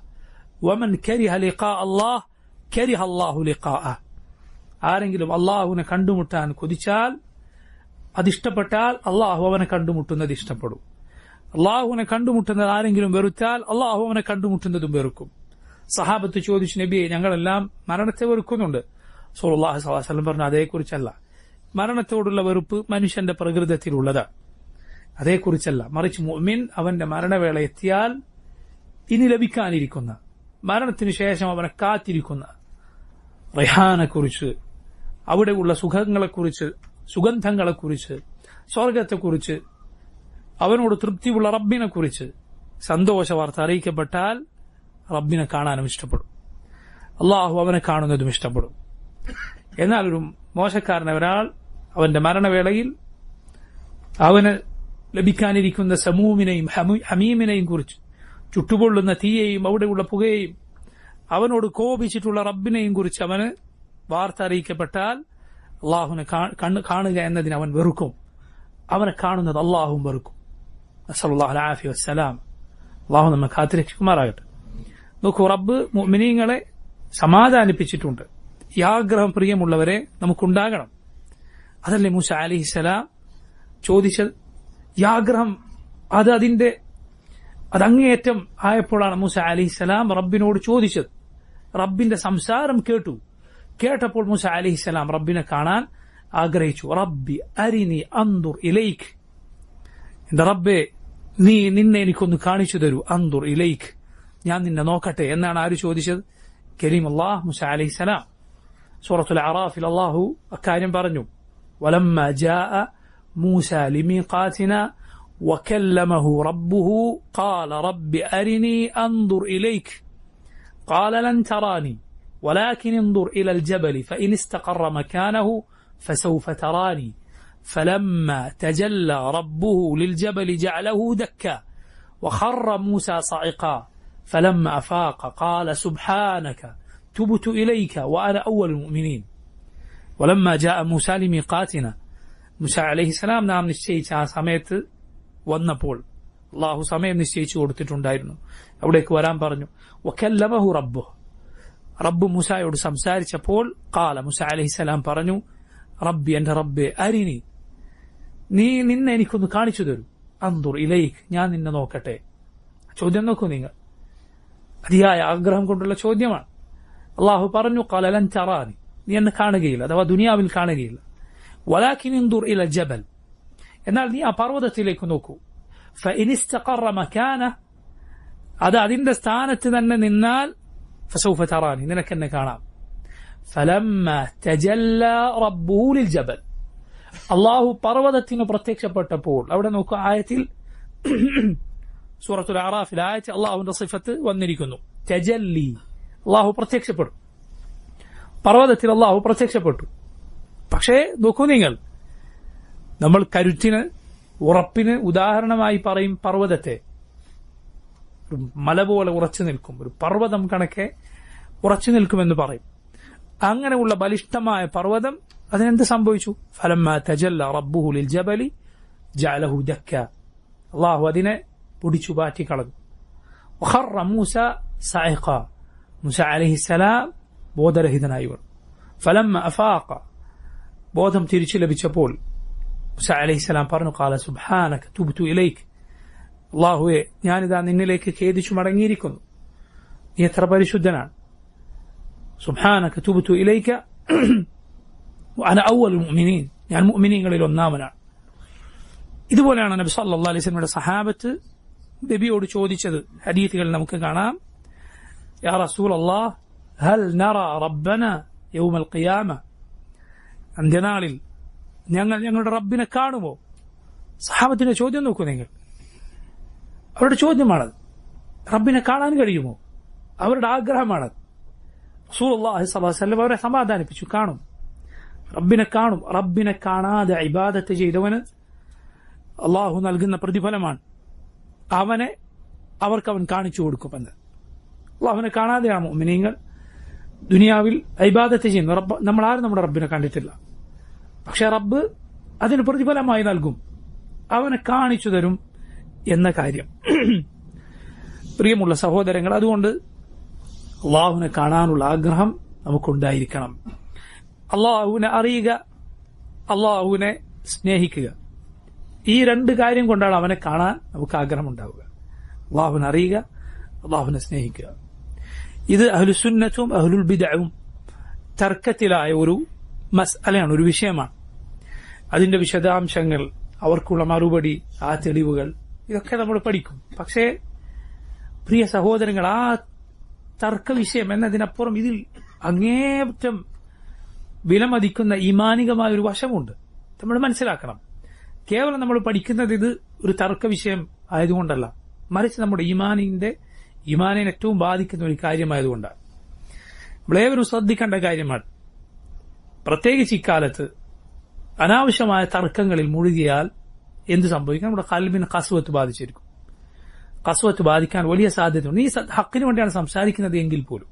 വമൻ കരിഹ ലിഖാ അല്ലാഹ് കരിഹ അല്ലാഹു ലിഖാഅഹ്. ആരെങ്കിലും അള്ളാഹുവിനെ കണ്ടുമുട്ടാൻ കൊതിച്ചാൽ, അതിഷ്ടപ്പെട്ടാൽ അള്ളാഹു അവനെ കണ്ടുമുട്ടുന്നത് ഇഷ്ടപ്പെടും. അള്ളാഹുവിനെ കണ്ടുമുട്ടുന്നത് ആരെങ്കിലും വെറുത്താൽ അള്ളാഹു അവനെ കണ്ടുമുട്ടുന്നതും വെറുക്കും. സഹാബത്ത് ചോദിച്ചു, നബിയെ, ഞങ്ങളെല്ലാം മരണത്തെ വെറുക്കുന്നുണ്ട്. റസൂലുള്ളാഹി സ്വല്ലല്ലാഹു അലൈഹി വസല്ലം പറഞ്ഞു, അതേക്കുറിച്ചല്ല. മരണത്തോടുള്ള വെറുപ്പ് മനുഷ്യന്റെ പ്രകൃതത്തിലുള്ളതാണ്, അതേക്കുറിച്ചല്ല. മറിച്ച് മുഅ്മിൻ അവന്റെ മരണവേള എത്തിയാൽ ഇനി ലഭിക്കാനിരിക്കുന്ന, മരണത്തിനു ശേഷം അവനെ കാത്തിരിക്കുന്ന റൈഹാനെക്കുറിച്ച്, അവിടെയുള്ള സുഖങ്ങളെക്കുറിച്ച്, സുഗന്ധങ്ങളെക്കുറിച്ച്, സ്വർഗത്തെക്കുറിച്ച്, അവനോട് തൃപ്തിയുള്ള റബ്ബിനെക്കുറിച്ച് സന്തോഷ വാർത്ത അറിയിക്കപ്പെട്ടാൽ റബ്ബിനെ കാണാനും ഇഷ്ടപ്പെടും, അള്ളാഹു അവനെ കാണുന്നതും ഇഷ്ടപ്പെടും. എന്നാൽ ഒരു മോശക്കാരനെ ഒരാൾ അവന്റെ മരണവേളയിൽ അവന് ലഭിക്കാനിരിക്കുന്ന സമൂമിനെയും ഹമീമിനെയും കുറിച്ച്, ചുട്ടുപൊള്ളുന്ന തീയെയും അവിടെയുള്ള പുകയെയും അവനോട് കോപിച്ചിട്ടുള്ള റബ്ബിനെയും കുറിച്ച് അവന് വാർത്ത അറിയിക്കപ്പെട്ടാൽ അള്ളാഹുവിനെ കാണുക എന്നതിന് അവൻ വെറുക്കും. അവനെ കാണുന്നത് അള്ളാഹുവും വെറുക്കും. നസ്അലുല്ലാഹി അൽ-ആഫിയ വസ്സലാം. അള്ളാഹു നമ്മെ കാത്തുരക്ഷിക്കുമാറാകട്ടെ. നോക്കൂ, റബ്ബ് മുഅ്മിനീങ്ങളെ സമാധാനിപ്പിച്ചിട്ടുണ്ട്. ഈ ആഗ്രഹം പ്രിയമുള്ളവരെ നമുക്കുണ്ടാകണം. അതല്ലേ മൂസ അലൈഹിസ്സലാം ചോദിച്ചത്? ഈ ആഗ്രഹം അതങ്ങേയറ്റം ആയപ്പോഴാണ് മൂസ അലൈഹിസ്സലാം റബ്ബിനോട് ചോദിച്ചത്. റബ്ബിന്റെ സംസാരം കേട്ടപ്പോൾ മൂസ അലൈഹിസ്സലാം റബ്ബിനെ കാണാൻ ആഗ്രഹിച്ചു. റബ്ബി അരിനി അൻദുർ ഇലൈക്, എന്റെ റബ്ബേ, നിന്നെ എനിക്കൊന്ന് കാണിച്ചു തരൂ. അൻദുർ ഇലൈക്, ഞാൻ നിന്നെ നോക്കട്ടെ എന്നാണ് ആര് ചോദിച്ചത്? കരീമുല്ലാഹ് മൂസ അലൈഹിസ്സലാം. സൂറത്തുൽ അറാഫിൽ അല്ലാഹു അക്കാര്യം പറഞ്ഞു. വലമ്മ ജാഅ മൂസ ലിമീഖാതിനാ وكلمه ربه قال رب أرني أنظر إليك قال لن تراني ولكن انظر إلى الجبل فإن استقر مكانه فسوف تراني فلما تجلى ربه للجبل جعله دكا وخر موسى صعقا فلما أفاق قال سبحانك تبت إليك وأنا أول المؤمنين ولما جاء موسى لميقاتنا മൂസ അലൈഹിസ്സലാം നാം നിശ്ചയിച്ച ആ സമയത്ത് വന്നപ്പോൾ അള്ളാഹു സമയം നിശ്ചയിച്ചു കൊടുത്തിട്ടുണ്ടായിരുന്നു. അവിടേക്ക് വരാൻ പറഞ്ഞു. വകല്ലമഹു റബ്ബുഹു, റബ്ബ് മൂസയോട് സംസാരിച്ചപ്പോൾ ഖാല, മൂസ അലൈഹിസ്സലാം പറഞ്ഞു, റബ്ബി, എന്റെ റബ്ബേ, അരിനി, നീ നിന്നെ എനിക്കൊന്ന് കാണിച്ചു തരൂ. അൻദുർ ഇലൈക്, ഞാൻ നിന്നെ നോക്കട്ടെ. ചോദ്യം നോക്കൂ നിങ്ങൾ, അതിയായ ആഗ്രഹം കൊണ്ടുള്ള ചോദ്യമാണ്. അള്ളാഹു പറഞ്ഞു, ഖാല ലൻ തറാനി, നീ എന്നെ കാണുകയില്ല, അഥവാ ദുനിയാവിൽ കാണുകയില്ല. വലാകിൻ ഇൻദുർ ഇല ജബൽ, എന്നാൽ നീ ആ പർവ്വതത്തിലേക്ക് നോക്കൂ. ഫഇൻ ഇസ്തഖറ മകാനഹു, അത് അതിന്റെ സ്ഥാനത്ത് തന്നെ നിന്നാൽ ഫസൗഫ തറാനി, നിനക്കെന്നെ കാണാം. ഫലമ്മ തജല്ല റബ്ബുഹു ലിൽ ജബൽ, അള്ളാഹു പർവ്വതത്തിന് പ്രത്യക്ഷപ്പെട്ടപ്പോൾ, അവിടെ നോക്കൂ, ആയത്തിൽ സൂറത്തുൽ അറാഫിൽ ആയത്തിൽ അള്ളാഹുവിന്റെ സിഫത്ത് വന്നിരിക്കുന്നു. തജല്ലി, അള്ളാഹു പ്രത്യക്ഷപ്പെടും. പർവ്വതത്തിൽ അള്ളാഹു പ്രത്യക്ഷപ്പെട്ടു. പക്ഷേ നോക്കൂ നിങ്ങൾ, നമ്മൾ കരുത്തിന്, ഉറപ്പിന് ഉദാഹരണമായി പറയും പർവ്വതത്തെ. ഒരു മല പോലെ ഉറച്ചു നിൽക്കും, ഒരു പർവ്വതം കണക്കെ ഉറച്ചു നിൽക്കുമെന്ന് പറയും. അങ്ങനെയുള്ള ബലിഷ്ഠമായ പർവ്വതം, അതിനെന്ത് സംഭവിച്ചു? ഫലമ്മ തജല്ല റബ്ബുഹു ലിൽ ജബലി ജഅലഹു ദക്ക, അള്ളാഹു അതിനെ പൊടിച്ചു പാറ്റിക്കളഞ്ഞു. വഖറ മൂസ സഅഖ, മൂസ അലൈഹിസ്സലാം ബോധരഹിതനായി വീണു. ഫലമ്മ അഫാഖ, ബോധം തിരിച്ചു ലഭിച്ചപ്പോൾ മൂസ അലൈഹിസ്സലാം പറഞ്ഞു, ഖാല സുബ്ഹാനക തുബ്തു ഇലൈക്, അല്ലാഹുവേ, ഞാനിതാ നിന്നിലേക്ക് ഖേദിച്ചു മടങ്ങിയിരിക്കുന്നു, നീ എത്ര പരിശുദ്ധനാണ്. സുബ്ഹാനക തുബ്തു ഇലൈക വഅന അവ്വലുൽ മുഅ്മിനീൻ, ഞാൻ മുഅ്മിനീങ്ങളിൽ ഒന്നാമനാണ്. ഇതുപോലെയാണ് നബി സല്ലല്ലാഹു അലൈഹി വസല്ലമയുടെ സഹാബത്ത് നബിയോട് ചോദിച്ചത്. ഹദീസുകൾ നമുക്ക് കാണാം. യാ റസൂലല്ലാഹ്, ഹൽ നറ റബ്ബന യൗമൽ ഖിയാമ, അന്ത്യനാളിൽ ഞങ്ങൾ ഞങ്ങളുടെ റബ്ബിനെ കാണുമോ? സഹാബത്തിന്റെ ചോദ്യം നോക്കൂ നിങ്ങൾ, അവരുടെ ചോദ്യമാണത്. റബ്ബിനെ കാണാൻ കഴിയുമോ? അവരുടെ ആഗ്രഹമാണത്. റസൂലുള്ളാഹി സ്വല്ലല്ലാഹു അലൈഹി വസല്ലം അവരെ സമാധാനിപ്പിച്ചു, കാണും, റബ്ബിനെ കാണും. റബ്ബിനെ കാണാതെ ഇബാദത്ത് ചെയ്തവന് അള്ളാഹു നൽകുന്ന പ്രതിഫലമാണ് അവനെ അവൻ കാണിച്ചു കൊടുക്കുമെന്ന്. അള്ളാഹുവിനെ കാണാതെയാണ് മുഅ്മിനീങ്ങൾ ദുനിയാവിൽ ഇബാദത്ത് ചെയ്യുന്നത്. നമ്മൾ ആരും നമ്മുടെ റബ്ബിനെ കണ്ടിട്ടില്ല. പക്ഷെ റബ്ബ് അതിന് പ്രതിഫലമായി നൽകും, അവനെ കാണിച്ചു തരും എന്ന കാര്യം. പ്രിയമുള്ള സഹോദരങ്ങൾ, അതുകൊണ്ട് അള്ളാഹുവിനെ കാണാനുള്ള ആഗ്രഹം നമുക്കുണ്ടായിരിക്കണം. അള്ളാഹുവിനെ അറിയുക, അള്ളാഹുവിനെ സ്നേഹിക്കുക, ഈ രണ്ട് കാര്യം കൊണ്ടാണ് അവനെ കാണാൻ നമുക്ക് ആഗ്രഹമുണ്ടാവുക. അള്ളാഹുവിനെ അറിയുക, അള്ളാഹുവിനെ സ്നേഹിക്കുക. ഇത് അഹ്ലുസുന്നത്തും അഹ്ലുൽ ബിദ്അവും തർക്കത്തിലായ ഒരു മസ്അലയാണ്, ഒരു വിഷയമാണ്. അതിന്റെ വിശദാംശങ്ങൾ, അവർക്കുള്ള മറുപടി, ആ തെളിവുകൾ, ഇതൊക്കെ നമ്മൾ പഠിക്കും. പക്ഷേ പ്രിയ സഹോദരങ്ങൾ, ആ തർക്ക വിഷയം എന്നതിനപ്പുറം ഇതിൽ അങ്ങേയറ്റം വിലമതിക്കുന്ന ഈമാനികമായ ഒരു വശമുണ്ട്. നമ്മൾ മനസ്സിലാക്കണം. കേവലം നമ്മൾ പഠിക്കുന്നത് ഇത് ഒരു തർക്ക വിഷയം ആയതുകൊണ്ടല്ല, മറിച്ച് നമ്മുടെ ഈമാനിനെ ഏറ്റവും ബാധിക്കുന്ന ഒരു കാര്യമായതുകൊണ്ടാണ്. നമ്മളേവരും ശ്രദ്ധിക്കേണ്ട കാര്യമാണ്. പ്രത്യേകിച്ച് ഇക്കാലത്ത് അനാവശ്യമായ തർക്കങ്ങളിൽ മുഴുകിയാൽ എന്ത് സംഭവിക്കും? നമ്മുടെ ഖൽബിന് ഖസ്വത്ത് ബാധിച്ചിരിക്കും. ഖസ്വത്ത് ബാധിക്കാൻ വലിയ സാധ്യതയുണ്ട്. ഈ ഹക്കിന് വേണ്ടിയാണ് സംസാരിക്കുന്നത് എങ്കിൽ പോലും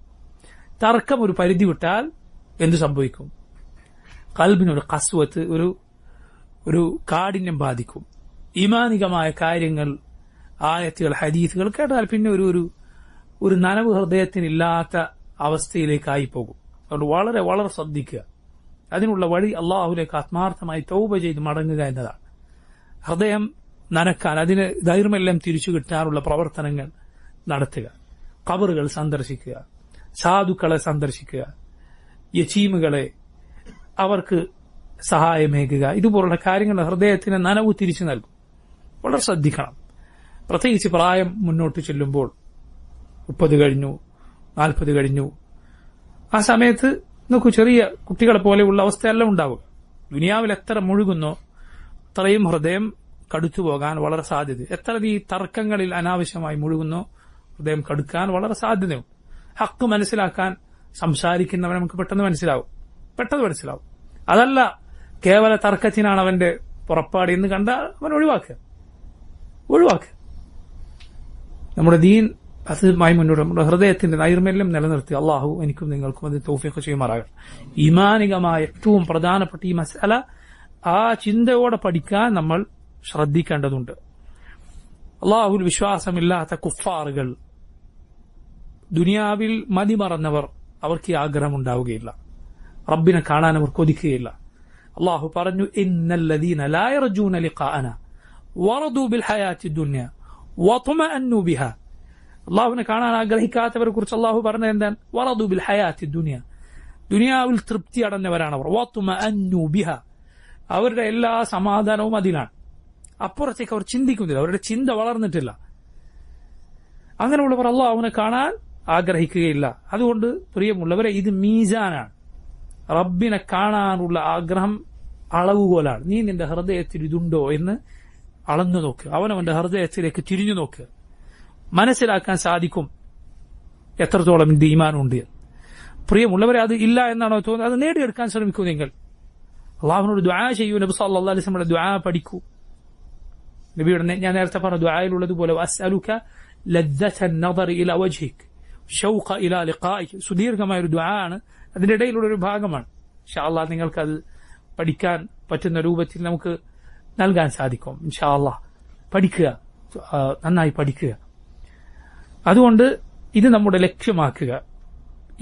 തർക്കം ഒരു പരിധി വിട്ടാൽ എന്ത് സംഭവിക്കും? ഖൽബിനൊരു ഖസ്വത്ത്, ഒരു കാഠിന്യം ബാധിക്കും. ഈമാനികമായ കാര്യങ്ങൾ, ആയത്തുകൾ, ഹദീസുകൾ കേട്ടാൽ പിന്നെ ഒരു നനവ് ഹൃദയത്തിനില്ലാത്ത അവസ്ഥയിലേക്കായി പോകും. അതുകൊണ്ട് വളരെ വളരെ ശ്രദ്ധിക്കുക. അതിനുള്ള വഴി അള്ളാഹുലേക്ക് ആത്മാർത്ഥമായി തൗബ ചെയ്ത് മടങ്ങുക എന്നതാണ്. ഹൃദയം നനക്കാൻ, അതിന് ധൈര്യമെല്ലാം തിരിച്ചു കിട്ടാനുള്ള പ്രവർത്തനങ്ങൾ നടത്തുക. ഖബറുകൾ സന്ദർശിക്കുക, സാധുക്കളെ സന്ദർശിക്കുക, യതീമുകളെ, അവർക്ക് സഹായമേകുക. ഇതുപോലുള്ള കാര്യങ്ങൾ ഹൃദയത്തിന് നനവ് തിരിച്ചു നൽകും. വളരെ ശ്രദ്ധിക്കണം. പ്രത്യേകിച്ച് പ്രായം മുന്നോട്ട് ചെല്ലുമ്പോൾ 30 കഴിഞ്ഞു, 40 കഴിഞ്ഞു, ആ സമയത്ത് നോക്കൂ, ചെറിയ കുട്ടികളെ പോലെയുള്ള അവസ്ഥയല്ല ഉണ്ടാവുക. ദുനിയാവിൽ എത്ര മുഴുകുന്നോ അത്രയും ഹൃദയം കടുത്തുപോകാൻ വളരെ സാധ്യത. എത്ര ഈ തർക്കങ്ങളിൽ അനാവശ്യമായി മുഴുകുന്നോ ഹൃദയം കടുക്കാൻ വളരെ സാധ്യതയുണ്ട്. ഹക്ക് മനസ്സിലാക്കാൻ സംസാരിക്കുന്നവൻ നമുക്ക് പെട്ടെന്ന് മനസ്സിലാവും. അതല്ല കേവല തർക്കത്തിനാണ് അവന്റെ പുറപ്പാട് എന്ന് കണ്ടാൽ അവൻ ഒഴിവാക്കുക. നമ്മുടെ ദീൻ അതുമായി മുന്നോട്ട് നമ്മുടെ ഹൃദയത്തിന്റെ നൈർമല്യം നിലനിർത്തി അള്ളാഹു എനിക്കും നിങ്ങൾക്കും അത് തൗഫീഖ് ചെയ്യുമാറാകട്ടെ. ഈമാനികമായ ഏറ്റവും പ്രധാനപ്പെട്ട ഈ മസ്അല ആ ചിന്തയോടെ പഠിക്കാൻ നമ്മൾ ശ്രദ്ധിക്കേണ്ടതുണ്ട്. അള്ളാഹുൽ വിശ്വാസമില്ലാത്ത കുഫാറുകൾ, ദുനിയാവിൽ മതിമറന്നവർ, അവർക്ക് ഈ ആഗ്രഹം ഉണ്ടാവുകയില്ല. റബ്ബിനെ കാണാൻ അവർ കൊതിക്കുകയില്ല. അള്ളാഹു പറഞ്ഞു, ഇന്നല്ലദീന ലാ യർജൂന ലിഖാഅന വറദൂ ബിൽ ഹയാത്തി ദുനിയ വത്മഅന്നു ബിഹാ. അള്ളാഹുവിനെ കാണാൻ ആഗ്രഹിക്കാത്തവരെ കുറിച്ച് അള്ളാഹു പറഞ്ഞത് എന്താണ്? വറദൂ ബിൽ ഹയാത്തി ദുനിയ, ദുനിയാവിൽ തൃപ്തി അടഞ്ഞവരാണ് അവർ. വത്മഅന്നു ബിഹാ, അവരുടെ എല്ലാ സമാധാനവും അതിലാണ്. അപ്പുറത്തേക്ക് അവർ ചിന്തിക്കുന്നില്ല, അവരുടെ ചിന്ത വളർന്നിട്ടില്ല. അങ്ങനെയുള്ളവർ അള്ളാഹുവിനെ കാണാൻ ആഗ്രഹിക്കുകയില്ല. അതുകൊണ്ട് പ്രിയമുള്ളവരെ, ഇത് മീസാനാണ്. റബ്ബിനെ കാണാനുള്ള ആഗ്രഹം അളവുകോലാണ്. നീ നിന്റെ ഹൃദയത്തിൽ ഇതുണ്ടോ എന്ന് അളന്നു നോക്ക്. അവനവന്റെ ഹൃദയത്തിലേക്ക് തിരിഞ്ഞു നോക്ക്. മനസ്സിലാക്കാൻ സാധിക്കും എത്രത്തോളം ഇത് ഈമാനുണ്ട്. പ്രിയമുള്ളവരെ, അത് ഇല്ല എന്നാണോ തോന്നുന്നത്? അത് നേടിയെടുക്കാൻ ശ്രമിക്കൂ. നിങ്ങൾ അള്ളാഹുവിനോട് ദുആ ചെയ്യൂ. നബി സല്ലല്ലാഹു അലൈഹി വസല്ലം ദുആ പഠിക്കൂ. നബിയുടെ ഞാൻ നേരത്തെ പറഞ്ഞ ദുആയിലുള്ളതുപോലെ വഅസ്അലുക ലദ്ദത നദർ ഇലാ വജ്ഹിക് ഷൗഖ ഇലാ ലിഖാഇക്. സുദീർഘമായ ഒരു ദുആ ആണ്, അതിന്റെ ഇടയിലുള്ള ഒരു ഭാഗമാണ്. ഇൻഷാ അല്ലാഹ് നിങ്ങൾക്കത് പഠിക്കാൻ പറ്റുന്ന രൂപത്തിൽ നമുക്ക് നൽകാൻ സാധിക്കും. ഇൻഷാ അല്ലാഹ് പഠിക്കുക, നന്നായി പഠിക്കുക. അതുകൊണ്ട് ഇത് നമ്മുടെ ലക്ഷ്യമാക്കുക.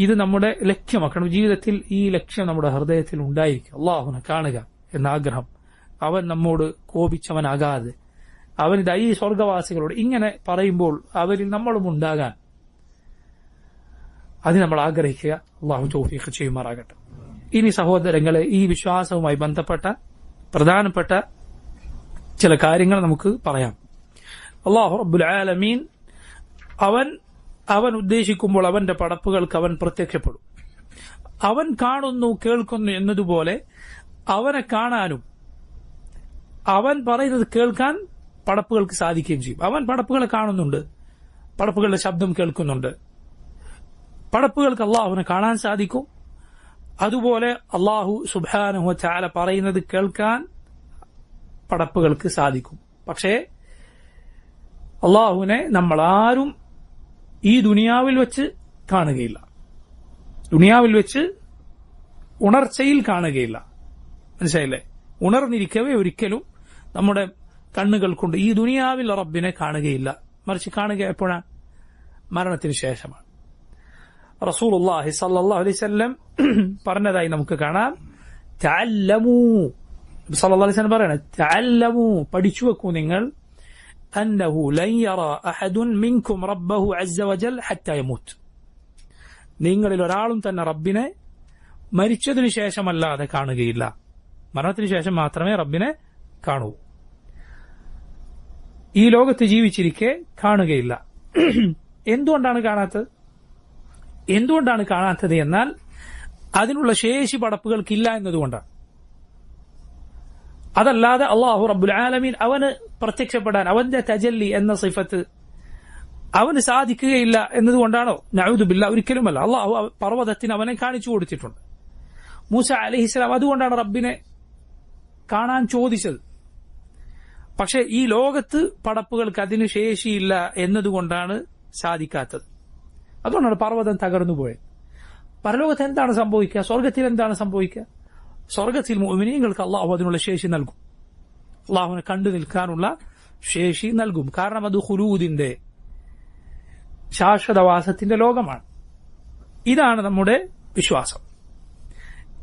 ഇത് നമ്മുടെ ലക്ഷ്യമാക്കണം. ജീവിതത്തിൽ ഈ ലക്ഷ്യം നമ്മുടെ ഹൃദയത്തിൽ ഉണ്ടായിരിക്കും. അള്ളാഹുവിനെ കാണുക എന്ന ആഗ്രഹം. അവൻ നമ്മോട് കോപിച്ചവനാകാതെ, അവൻ ഈ സ്വർഗവാസികളോട് ഇങ്ങനെ പറയുമ്പോൾ അവരിൽ നമ്മളും ഉണ്ടാകാൻ അത് നമ്മൾ ആഗ്രഹിക്കുക. അള്ളാഹു തൗഫീഖ് ചെയ്യുമാറാകട്ടെ. ഇനി സഹോദരങ്ങളെ, ഈ വിശ്വാസവുമായി ബന്ധപ്പെട്ട പ്രധാനപ്പെട്ട ചില കാര്യങ്ങൾ നമുക്ക് പറയാം. അല്ലാഹു റബ്ബുൽ ആലമീൻ അവൻ ഉദ്ദേശിക്കുമ്പോൾ അവന്റെ പടപ്പുകൾക്ക് അവൻ പ്രത്യക്ഷപ്പെടും. അവൻ കാണുന്നു, കേൾക്കുന്നു എന്നതുപോലെ അവനെ കാണാനും അവൻ പറയുന്നത് കേൾക്കാൻ പടപ്പുകൾക്ക് സാധിക്കുകയും ചെയ്യും. അവൻ പടപ്പുകളെ കാണുന്നുണ്ട്, പടപ്പുകളുടെ ശബ്ദം കേൾക്കുന്നുണ്ട്. പടപ്പുകൾക്ക് അള്ളാഹുവിനെ കാണാൻ സാധിക്കും. അതുപോലെ അള്ളാഹു സുബ്ഹാനഹു വ തആല പറയുന്നത് കേൾക്കാൻ പടപ്പുകൾക്ക് സാധിക്കും. പക്ഷേ അള്ളാഹുവിനെ നമ്മൾ ആരും ഈ ദുനിയാവിൽ വെച്ച് കാണുകയില്ല, ദുനിയാവിൽ വെച്ച് ഉണർച്ചയിൽ കാണുകയില്ല. മനസ്സിലായില്ലേ? ഉണർന്നിരിക്കവേ ഒരിക്കലും നമ്മുടെ കണ്ണുകൾ കൊണ്ട് ഈ ദുനിയാവിൽ റബ്ബിനെ കാണുകയില്ല. മറിച്ച് കാണുക എപ്പോഴാണ്? മരണത്തിന് ശേഷമാണ്. റസൂലുള്ളാഹി സ്വല്ലല്ലാഹു അലൈഹി വസല്ലം പറഞ്ഞതായി നമുക്ക് കാണാം, തഅല്ലമൂ. സല്ലല്ലാഹു അലൈഹി വസല്ലം പറയാണ്, തഅല്ലമൂ, പഠിച്ചു വെക്കൂ നിങ്ങൾ, അന്നഹു ലൻ യറ അഹദുൻ മിൻകും റബ്ബഹു അസ്സ വജൽ ഹത്താ യമൂത്ത്. നിങ്ങളിൽ ഒരാളും തന്നെ റബ്ബിനെ മരിച്ചതിനു ശേഷമല്ലാതെ കാണുകയില്ല. മരണത്തിന് ശേഷം മാത്രമേ റബ്ബിനെ കാണൂ. ഈ ലോകത്ത് ജീവിച്ചിരിക്കെ കാണുകയില്ല. എന്തുകൊണ്ടാണ് കാണാത്തത്? എന്തുകൊണ്ടാണ് കാണാത്തത് എന്നാൽ അതിനുള്ള ശേഷി പടപ്പുകൾക്കില്ല എന്നതുകൊണ്ടാണ്. അതല്ലാതെ അള്ളാഹു റബ്ബുൽ ആലമീൻ അവന് പ്രത്യക്ഷപ്പെടാൻ, അവന്റെ തജല്ലി എന്ന സിഫത്ത് അവന് സാധിക്കുകയില്ല എന്നതുകൊണ്ടാണോ? നഊദു ബില്ലാ, ഒരിക്കലുമല്ല. അള്ളാഹു പർവ്വതത്തിന് അവനെ കാണിച്ചു കൊടുത്തിട്ടുണ്ട്. മൂസ അലൈഹിസ്സലാം അതുകൊണ്ടാണ് റബ്ബിനെ കാണാൻ ചോദിച്ചത്. പക്ഷെ ഈ ലോകത്ത് പടപ്പുകൾക്ക് അതിന് ശേഷിയില്ല എന്നതുകൊണ്ടാണ് സാധിക്കാത്തത്. അതുകൊണ്ടാണ് പർവ്വതം തകർന്നു പോയത്. പരലോകത്ത് എന്താണ് സംഭവിക്കുക? സ്വർഗത്തിൽ എന്താണ് സംഭവിക്കുക? സ്വർഗത്തിൽ മുഅ്മിനീങ്ങൾക്ക് അള്ളാഹു അതിനുള്ള ശേഷി നൽകും. അള്ളാഹുവിനെ കണ്ടു നിൽക്കാനുള്ള ശേഷി നൽകും. കാരണം അത് ഖുലൂദിന്റെ, ശാശ്വതവാസത്തിന്റെ ലോകമാണ്. ഇതാണ് നമ്മുടെ വിശ്വാസം.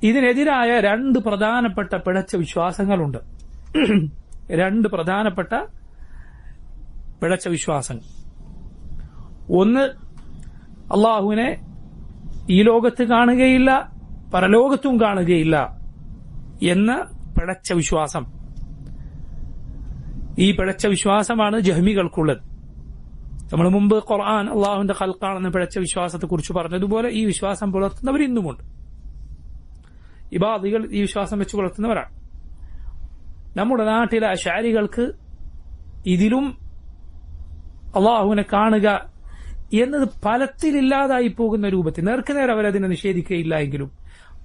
ഇതിനെതിരായ രണ്ട് പ്രധാനപ്പെട്ട പിഴച്ച വിശ്വാസങ്ങളുണ്ട്. രണ്ട് പ്രധാനപ്പെട്ട പിഴച്ച വിശ്വാസങ്ങൾ. ഒന്ന്, അള്ളാഹുവിനെ ഈ ലോകത്ത് കാണുകയില്ല, പരലോകത്തും കാണുകയില്ല എന്ന പിഴച്ച വിശ്വാസം. ഈ പിഴച്ച വിശ്വാസമാണ് ജഹ്മികൾക്കുള്ളത്. നമ്മൾ മുമ്പ് ഖുർആൻ അള്ളാഹുവിന്റെ ഖൽഖാണെന്ന പിഴച്ച വിശ്വാസത്തെക്കുറിച്ച് പറഞ്ഞതുപോലെ ഈ വിശ്വാസം പുലർത്തുന്നവർ ഇന്നുമുണ്ട്. ഇബാദികൾ ഈ വിശ്വാസം വെച്ച് പുലർത്തുന്നവരാണ്. നമ്മുടെ നാട്ടിലെ അശാരികൾക്ക് ഇതിലും അള്ളാഹുവിനെ കാണുക എന്നത് ഫലത്തിലില്ലാതായി പോകുന്ന രൂപത്തിൽ, നേർക്കുനേർ അവരതിനെ നിഷേധിക്കുകയില്ല എങ്കിലും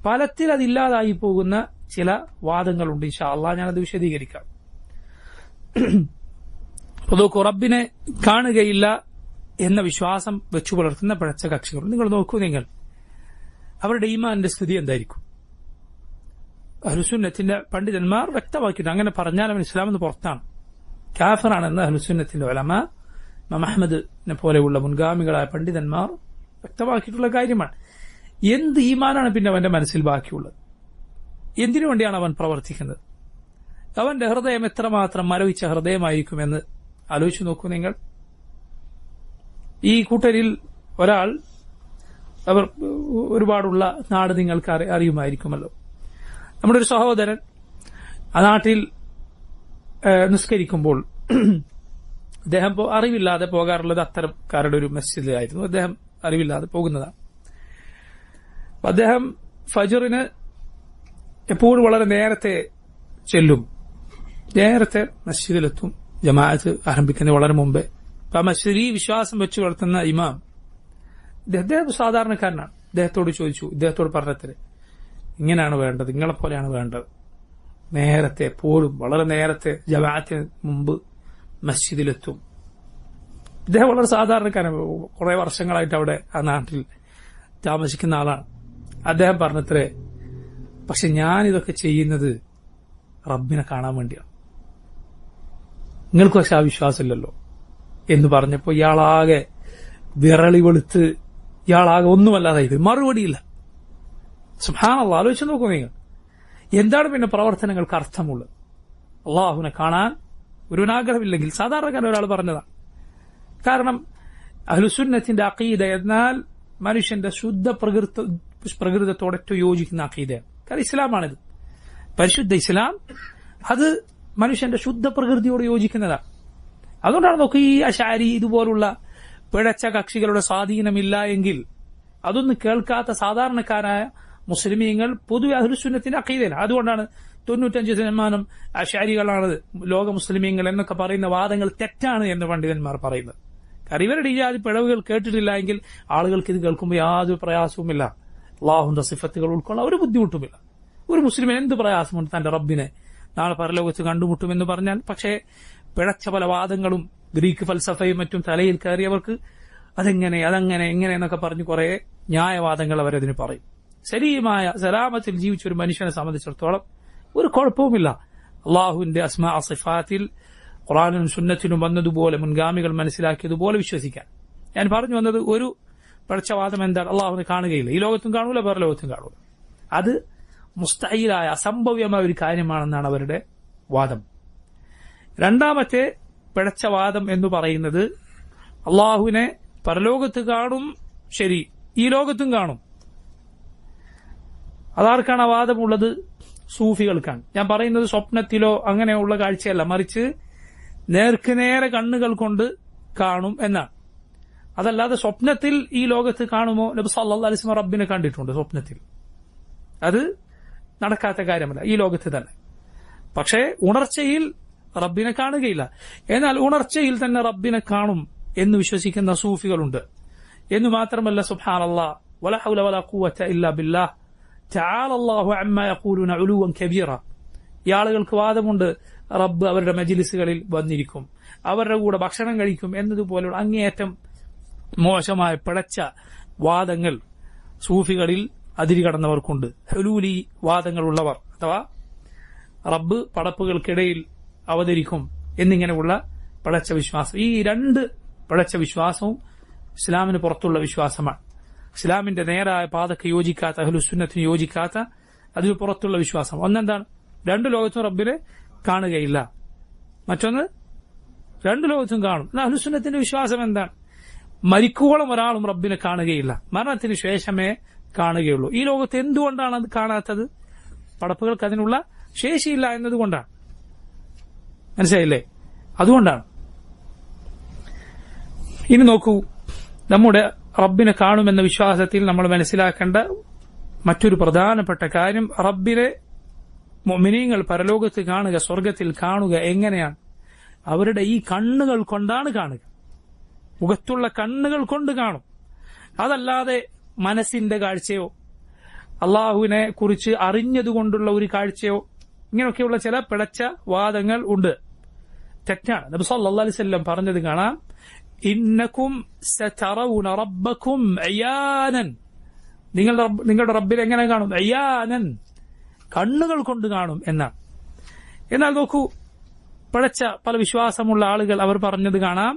ഫലത്തിൽ അതില്ലാതായി പോകുന്ന ചില വാദങ്ങളുണ്ട്. ഇൻഷാ അള്ളാഹ് ഞാനത് വിശദീകരിക്കാം. നോക്കൂ, റബ്ബിനെ കാണുകയില്ല എന്ന വിശ്വാസം വെച്ചു പുലർത്തുന്ന പിഴച്ച കക്ഷികൾ നിങ്ങൾ നോക്കൂ. നിങ്ങൾ അവരുടെ ഈമാന്റെ സ്ഥിതി എന്തായിരിക്കും? അഹ്ലുസുന്നത്തിന്റെ പണ്ഡിതന്മാർ വ്യക്തമാക്കിയിട്ടുണ്ട്. അങ്ങനെ പറഞ്ഞാൽ അവൻ ഇസ്ലാമിൽ നിന്ന് പുറത്താണ്, കാഫിറാണെന്ന് അഹ്ലുസുന്നത്തിന്റെ ഉലമാ അഹ്മദിനെ പോലെയുള്ള മുൻഗാമികളായ പണ്ഡിതന്മാർ വ്യക്തമാക്കിയിട്ടുള്ള കാര്യമാണ്. എന്ത് ഈമാനാണ് പിന്നെ അവന്റെ മനസ്സിൽ ബാക്കിയുള്ളത്? എന്തിനു വേണ്ടിയാണ് അവൻ പ്രവർത്തിക്കുന്നത്? അവന്റെ ഹൃദയം എത്രമാത്രം മരവിച്ച ഹൃദയമായിരിക്കുമെന്ന് ആലോചിച്ചു നോക്കൂ നിങ്ങൾ. ഈ കൂട്ടരിൽ ഒരാൾ, അവർ ഒരുപാടുള്ള നാട് നിങ്ങൾക്ക് അറിയുമായിരിക്കുമല്ലോ. നമ്മുടെ ഒരു സഹോദരൻ ആ നാട്ടിൽ നിസ്കരിക്കുമ്പോൾ അദ്ദേഹം അറിവില്ലാതെ പോകാറുള്ളത് അത്തരക്കാരുടെ ഒരു മസ്ജിദിലായിരുന്നു. അദ്ദേഹം അറിവില്ലാതെ പോകുന്നതാണ്. അദ്ദേഹം ഫജ്റിന് എപ്പോഴും വളരെ നേരത്തെ ചെല്ലും, നേരത്തെ മസ്ജിദിലെത്തും, ജമാഅത്ത് ആരംഭിക്കുന്ന വളരെ മുമ്പേ. ആ മസ്ജിദിൽ ഈ വിശ്വാസം വെച്ച് വളർത്തുന്ന ഇമാം അദ്ദേഹം സാധാരണക്കാരനാണ്. ഇദ്ദേഹത്തോട് ചോദിച്ചു, ഇദ്ദേഹത്തോട് പറഞ്ഞത് ഇങ്ങനെയാണ് വേണ്ടത്, നിങ്ങളെപ്പോലെയാണ് വേണ്ടത്, നേരത്തെ എപ്പോഴും വളരെ നേരത്തെ ജമാഅത്തിന് മുമ്പ് മസ്ജിദിലെത്തും. ഇദ്ദേഹം വളരെ സാധാരണക്കാരൻ, കുറെ വർഷങ്ങളായിട്ട് അവിടെ ആ നാട്ടിൽ താമസിക്കുന്ന ആളാണ്. അദ്ദേഹം പറഞ്ഞത്രേ, പക്ഷെ ഞാനിതൊക്കെ ചെയ്യുന്നത് റബ്ബിനെ കാണാൻ വേണ്ടിയാണ്, നിങ്ങൾക്ക് പക്ഷെ ആ വിശ്വാസമില്ലല്ലോ എന്ന് പറഞ്ഞപ്പോ ഇയാളാകെ വിരളി വെളുത്ത് ഇയാളാകെ ഒന്നുമല്ലാതായി, മറുപടിയില്ല. സുബ്ഹാനല്ലാഹ്, ആലോചിച്ച് നോക്കൂ നിങ്ങൾ. എന്താണ് പിന്നെ പ്രവർത്തനങ്ങൾക്ക് അർത്ഥമുള്ളത്? അള്ളാഹുവിനെ കാണാൻ ഒരുവനാഗ്രഹമില്ലെങ്കിൽ സാധാരണക്കാരൻ ഒരാൾ പറഞ്ഞതാണ്. കാരണം അഹ്ലുസുന്നത്തിന്റെ അഖീദ എന്നാൽ മനുഷ്യന്റെ ശുദ്ധ പ്രകൃതത്തോടെ ഏറ്റവും യോജിക്കുന്ന അഖീദയാണ്. കാരണം ഇസ്ലാമാണിത്, പരിശുദ്ധ ഇസ്ലാം. അത് മനുഷ്യന്റെ ശുദ്ധ പ്രകൃതിയോട് യോജിക്കുന്നതാണ്. അതുകൊണ്ടാണ് നോക്കുക, ഈ അശാരി ഇതുപോലുള്ള പിഴച്ച കക്ഷികളുടെ സ്വാധീനമില്ല എങ്കിൽ അതൊന്നും കേൾക്കാത്ത സാധാരണക്കാരായ മുസ്ലിമീങ്ങൾ പൊതുവെ അഹ്ലുസുന്നത്തിന്റെ അഖീദയിലാണ്. അതുകൊണ്ടാണ് 95% അശാരികളാണ് ലോക മുസ്ലിമീങ്ങൾ എന്നൊക്കെ പറയുന്ന വാദങ്ങൾ തെറ്റാണ് എന്ന് പണ്ഡിതന്മാർ പറയുന്നത്. കാരണം ഇവരുടെ ഈ ജാതി പിഴവുകൾ കേട്ടിട്ടില്ല എങ്കിൽ ആളുകൾക്ക് ഇത് കേൾക്കുമ്പോൾ യാതൊരു പ്രയാസവുമില്ല. അള്ളാഹുന്റെ സിഫത്തുകൾ ഉൾക്കൊള്ളാൻ ഒരു ബുദ്ധിമുട്ടുമില്ല. ഒരു മുസ്ലിമിന് എന്ത് പ്രയാസമുണ്ട് തന്റെ റബ്ബിനെ നാളെ പരലോകത്ത് കണ്ടുമുട്ടുമെന്ന് പറഞ്ഞാൽ? പക്ഷേ പിഴച്ച പല വാദങ്ങളും ഗ്രീക്ക് ഫൽസഫയും മറ്റും തലയിൽ കയറിയവർക്ക് അതെങ്ങനെ എങ്ങനെ എന്നൊക്കെ പറഞ്ഞ് കുറെ ന്യായവാദങ്ങൾ അവരതിന് പറയും. ശരീരമായ സലാമത്തിൽ ജീവിച്ച ഒരു മനുഷ്യനെ സംബന്ധിച്ചിടത്തോളം ഒരു കുഴപ്പവുമില്ല അള്ളാഹുവിന്റെ അസ്മാ സിഫാത്തിൽ ഖുർആനിലും സുന്നത്തിലും വന്നതുപോലെ മുൻഗാമികൾ മനസ്സിലാക്കിയതുപോലെ വിശ്വസിക്കാൻ. ഞാൻ പറഞ്ഞു വന്നത്, ഒരു പിഴച്ചവാദം എന്താണ്? അള്ളാഹുവിനെ കാണുകയില്ല, ഈ ലോകത്തും കാണൂല, വേറെ ലോകത്തും കാണൂല. അത് മുസ്തഹീലായ അസംഭവ്യമായ ഒരു കാര്യമാണെന്നാണ് അവരുടെ വാദം. രണ്ടാമത്തെ പിഴച്ചവാദം എന്ന് പറയുന്നത്, അള്ളാഹുവിനെ പരലോകത്ത് കാണും, ശരി, ഈ ലോകത്തും കാണും. അതാർക്കാണ് ആ വാദമുള്ളത്? സൂഫികൾക്കാണ്. ഞാൻ പറയുന്നത് സ്വപ്നത്തിലോ അങ്ങനെയുള്ള കാഴ്ചയല്ല, മറിച്ച് നേർക്കുനേരെ കണ്ണുകൾ കൊണ്ട് കാണും എന്നാണ്. അതല്ലാതെ സ്വപ്നത്തിൽ ഈ ലോകത്ത് കാണുമോ? നബി സല്ലല്ലാഹു അലൈഹി വസല്ലം റബ്ബിനെ കണ്ടിട്ടുണ്ട് സ്വപ്നത്തിൽ. അത് നടക്കാത്ത കാര്യമല്ല, ഈ ലോകത്ത് തന്നെ. പക്ഷേ ഉണർച്ചയിൽ റബ്ബിനെ കാണുകയില്ല. എന്നാൽ ഉണർച്ചയിൽ തന്നെ റബ്ബിനെ കാണും എന്ന് വിശ്വസിക്കുന്ന സൂഫികളുണ്ട്. എന്ന് മാത്രമല്ല, സുബ്ഹാനല്ലാഹ്, വലാ ഹൗല വലാ ഖുവത ഇല്ലാ ബില്ലാഹ്, തആല അല്ലാഹു അമ്മാ യഖൂലുന ഉലുവൻ കബീറ. ഈ ആളുകൾക്ക് വാദമുണ്ട്, റബ്ബ് അവരുടെ മജ്ലിസുകളിൽ വന്നിരിക്കും, അവരുടെ കൂടെ ഭക്ഷണം കഴിക്കും എന്നതുപോലുള്ള അങ്ങേയറ്റം മോശമായ പിഴച്ച വാദങ്ങൾ സൂഫികളിൽ അതിരുകടന്നവർക്കുണ്ട്. ഹുലൂലി വാദങ്ങളുള്ളവർ, അഥവാ റബ്ബ് പടപ്പുകൾക്കിടയിൽ അവതരിക്കും എന്നിങ്ങനെയുള്ള പിഴച്ച വിശ്വാസം. ഈ രണ്ട് പിഴച്ച വിശ്വാസവും ഇസ്ലാമിന് പുറത്തുള്ള വിശ്വാസമാണ്. ഇസ്ലാമിന്റെ നേരായ പാതക്ക് യോജിക്കാത്ത, അഹ്ലുസുന്നത്തിന് യോജിക്കാത്ത, അതിന് പുറത്തുള്ള വിശ്വാസം. ഒന്നെന്താണ്? രണ്ടു ലോകത്തും റബ്ബിനെ കാണുകയില്ല. മറ്റൊന്ന്, രണ്ടു ലോകത്തും കാണും. അഹ്ലുസുന്നത്തിന്റെ വിശ്വാസം എന്താണ്? മരിക്കുവോളം ഒരാളും റബ്ബിനെ കാണുകയില്ല, മരണത്തിന് ശേഷമേ കാണുകയുള്ളൂ. ഈ ലോകത്ത് എന്തുകൊണ്ടാണ് അത് കാണാത്തത്? പടപ്പുകൾക്ക് അതിനുള്ള ശേഷിയില്ല എന്നതുകൊണ്ടാണ്. മനസ്സിലായില്ലേ? അതുകൊണ്ടാണ്. ഇനി നോക്കൂ, നമ്മുടെ റബ്ബിനെ കാണുമെന്ന വിശ്വാസത്തിൽ നമ്മൾ മനസ്സിലാക്കേണ്ട മറ്റൊരു പ്രധാനപ്പെട്ട കാര്യം, റബ്ബിനെ മുഅ്മിനീങ്ങൾ പരലോകത്ത് കാണുക, സ്വർഗത്തിൽ കാണുക എങ്ങനെയാണ്? അവരുടെ ഈ കണ്ണുകൾ കൊണ്ടാണ് കാണുക. മുഖത്തുള്ള കണ്ണുകൾ കൊണ്ട് കാണും. അതല്ലാതെ മനസ്സിന്റെ കാഴ്ചയോ അള്ളാഹുവിനെ കുറിച്ച് അറിഞ്ഞതുകൊണ്ടുള്ള ഒരു കാഴ്ചയോ, ഇങ്ങനെയൊക്കെയുള്ള ചില പിഴച്ച വാദങ്ങൾ ഉണ്ട്. തെറ്റാണ്. നബി സല്ലല്ലാഹു അലൈഹി വസല്ലം പറഞ്ഞത് കാണാം, ഇന്നകും സതറൗന റബ്ബകും അയാനൻ. നിങ്ങളുടെ റബ്ബിനെ എങ്ങനെ കാണും? അയാനൻ, കണ്ണുകൾ കൊണ്ട് കാണും എന്നാണ്. എന്നാൽ നോക്കൂ, പിഴച്ച പല വിശ്വാസമുള്ള ആളുകൾ അവർ പറഞ്ഞത് കാണാം,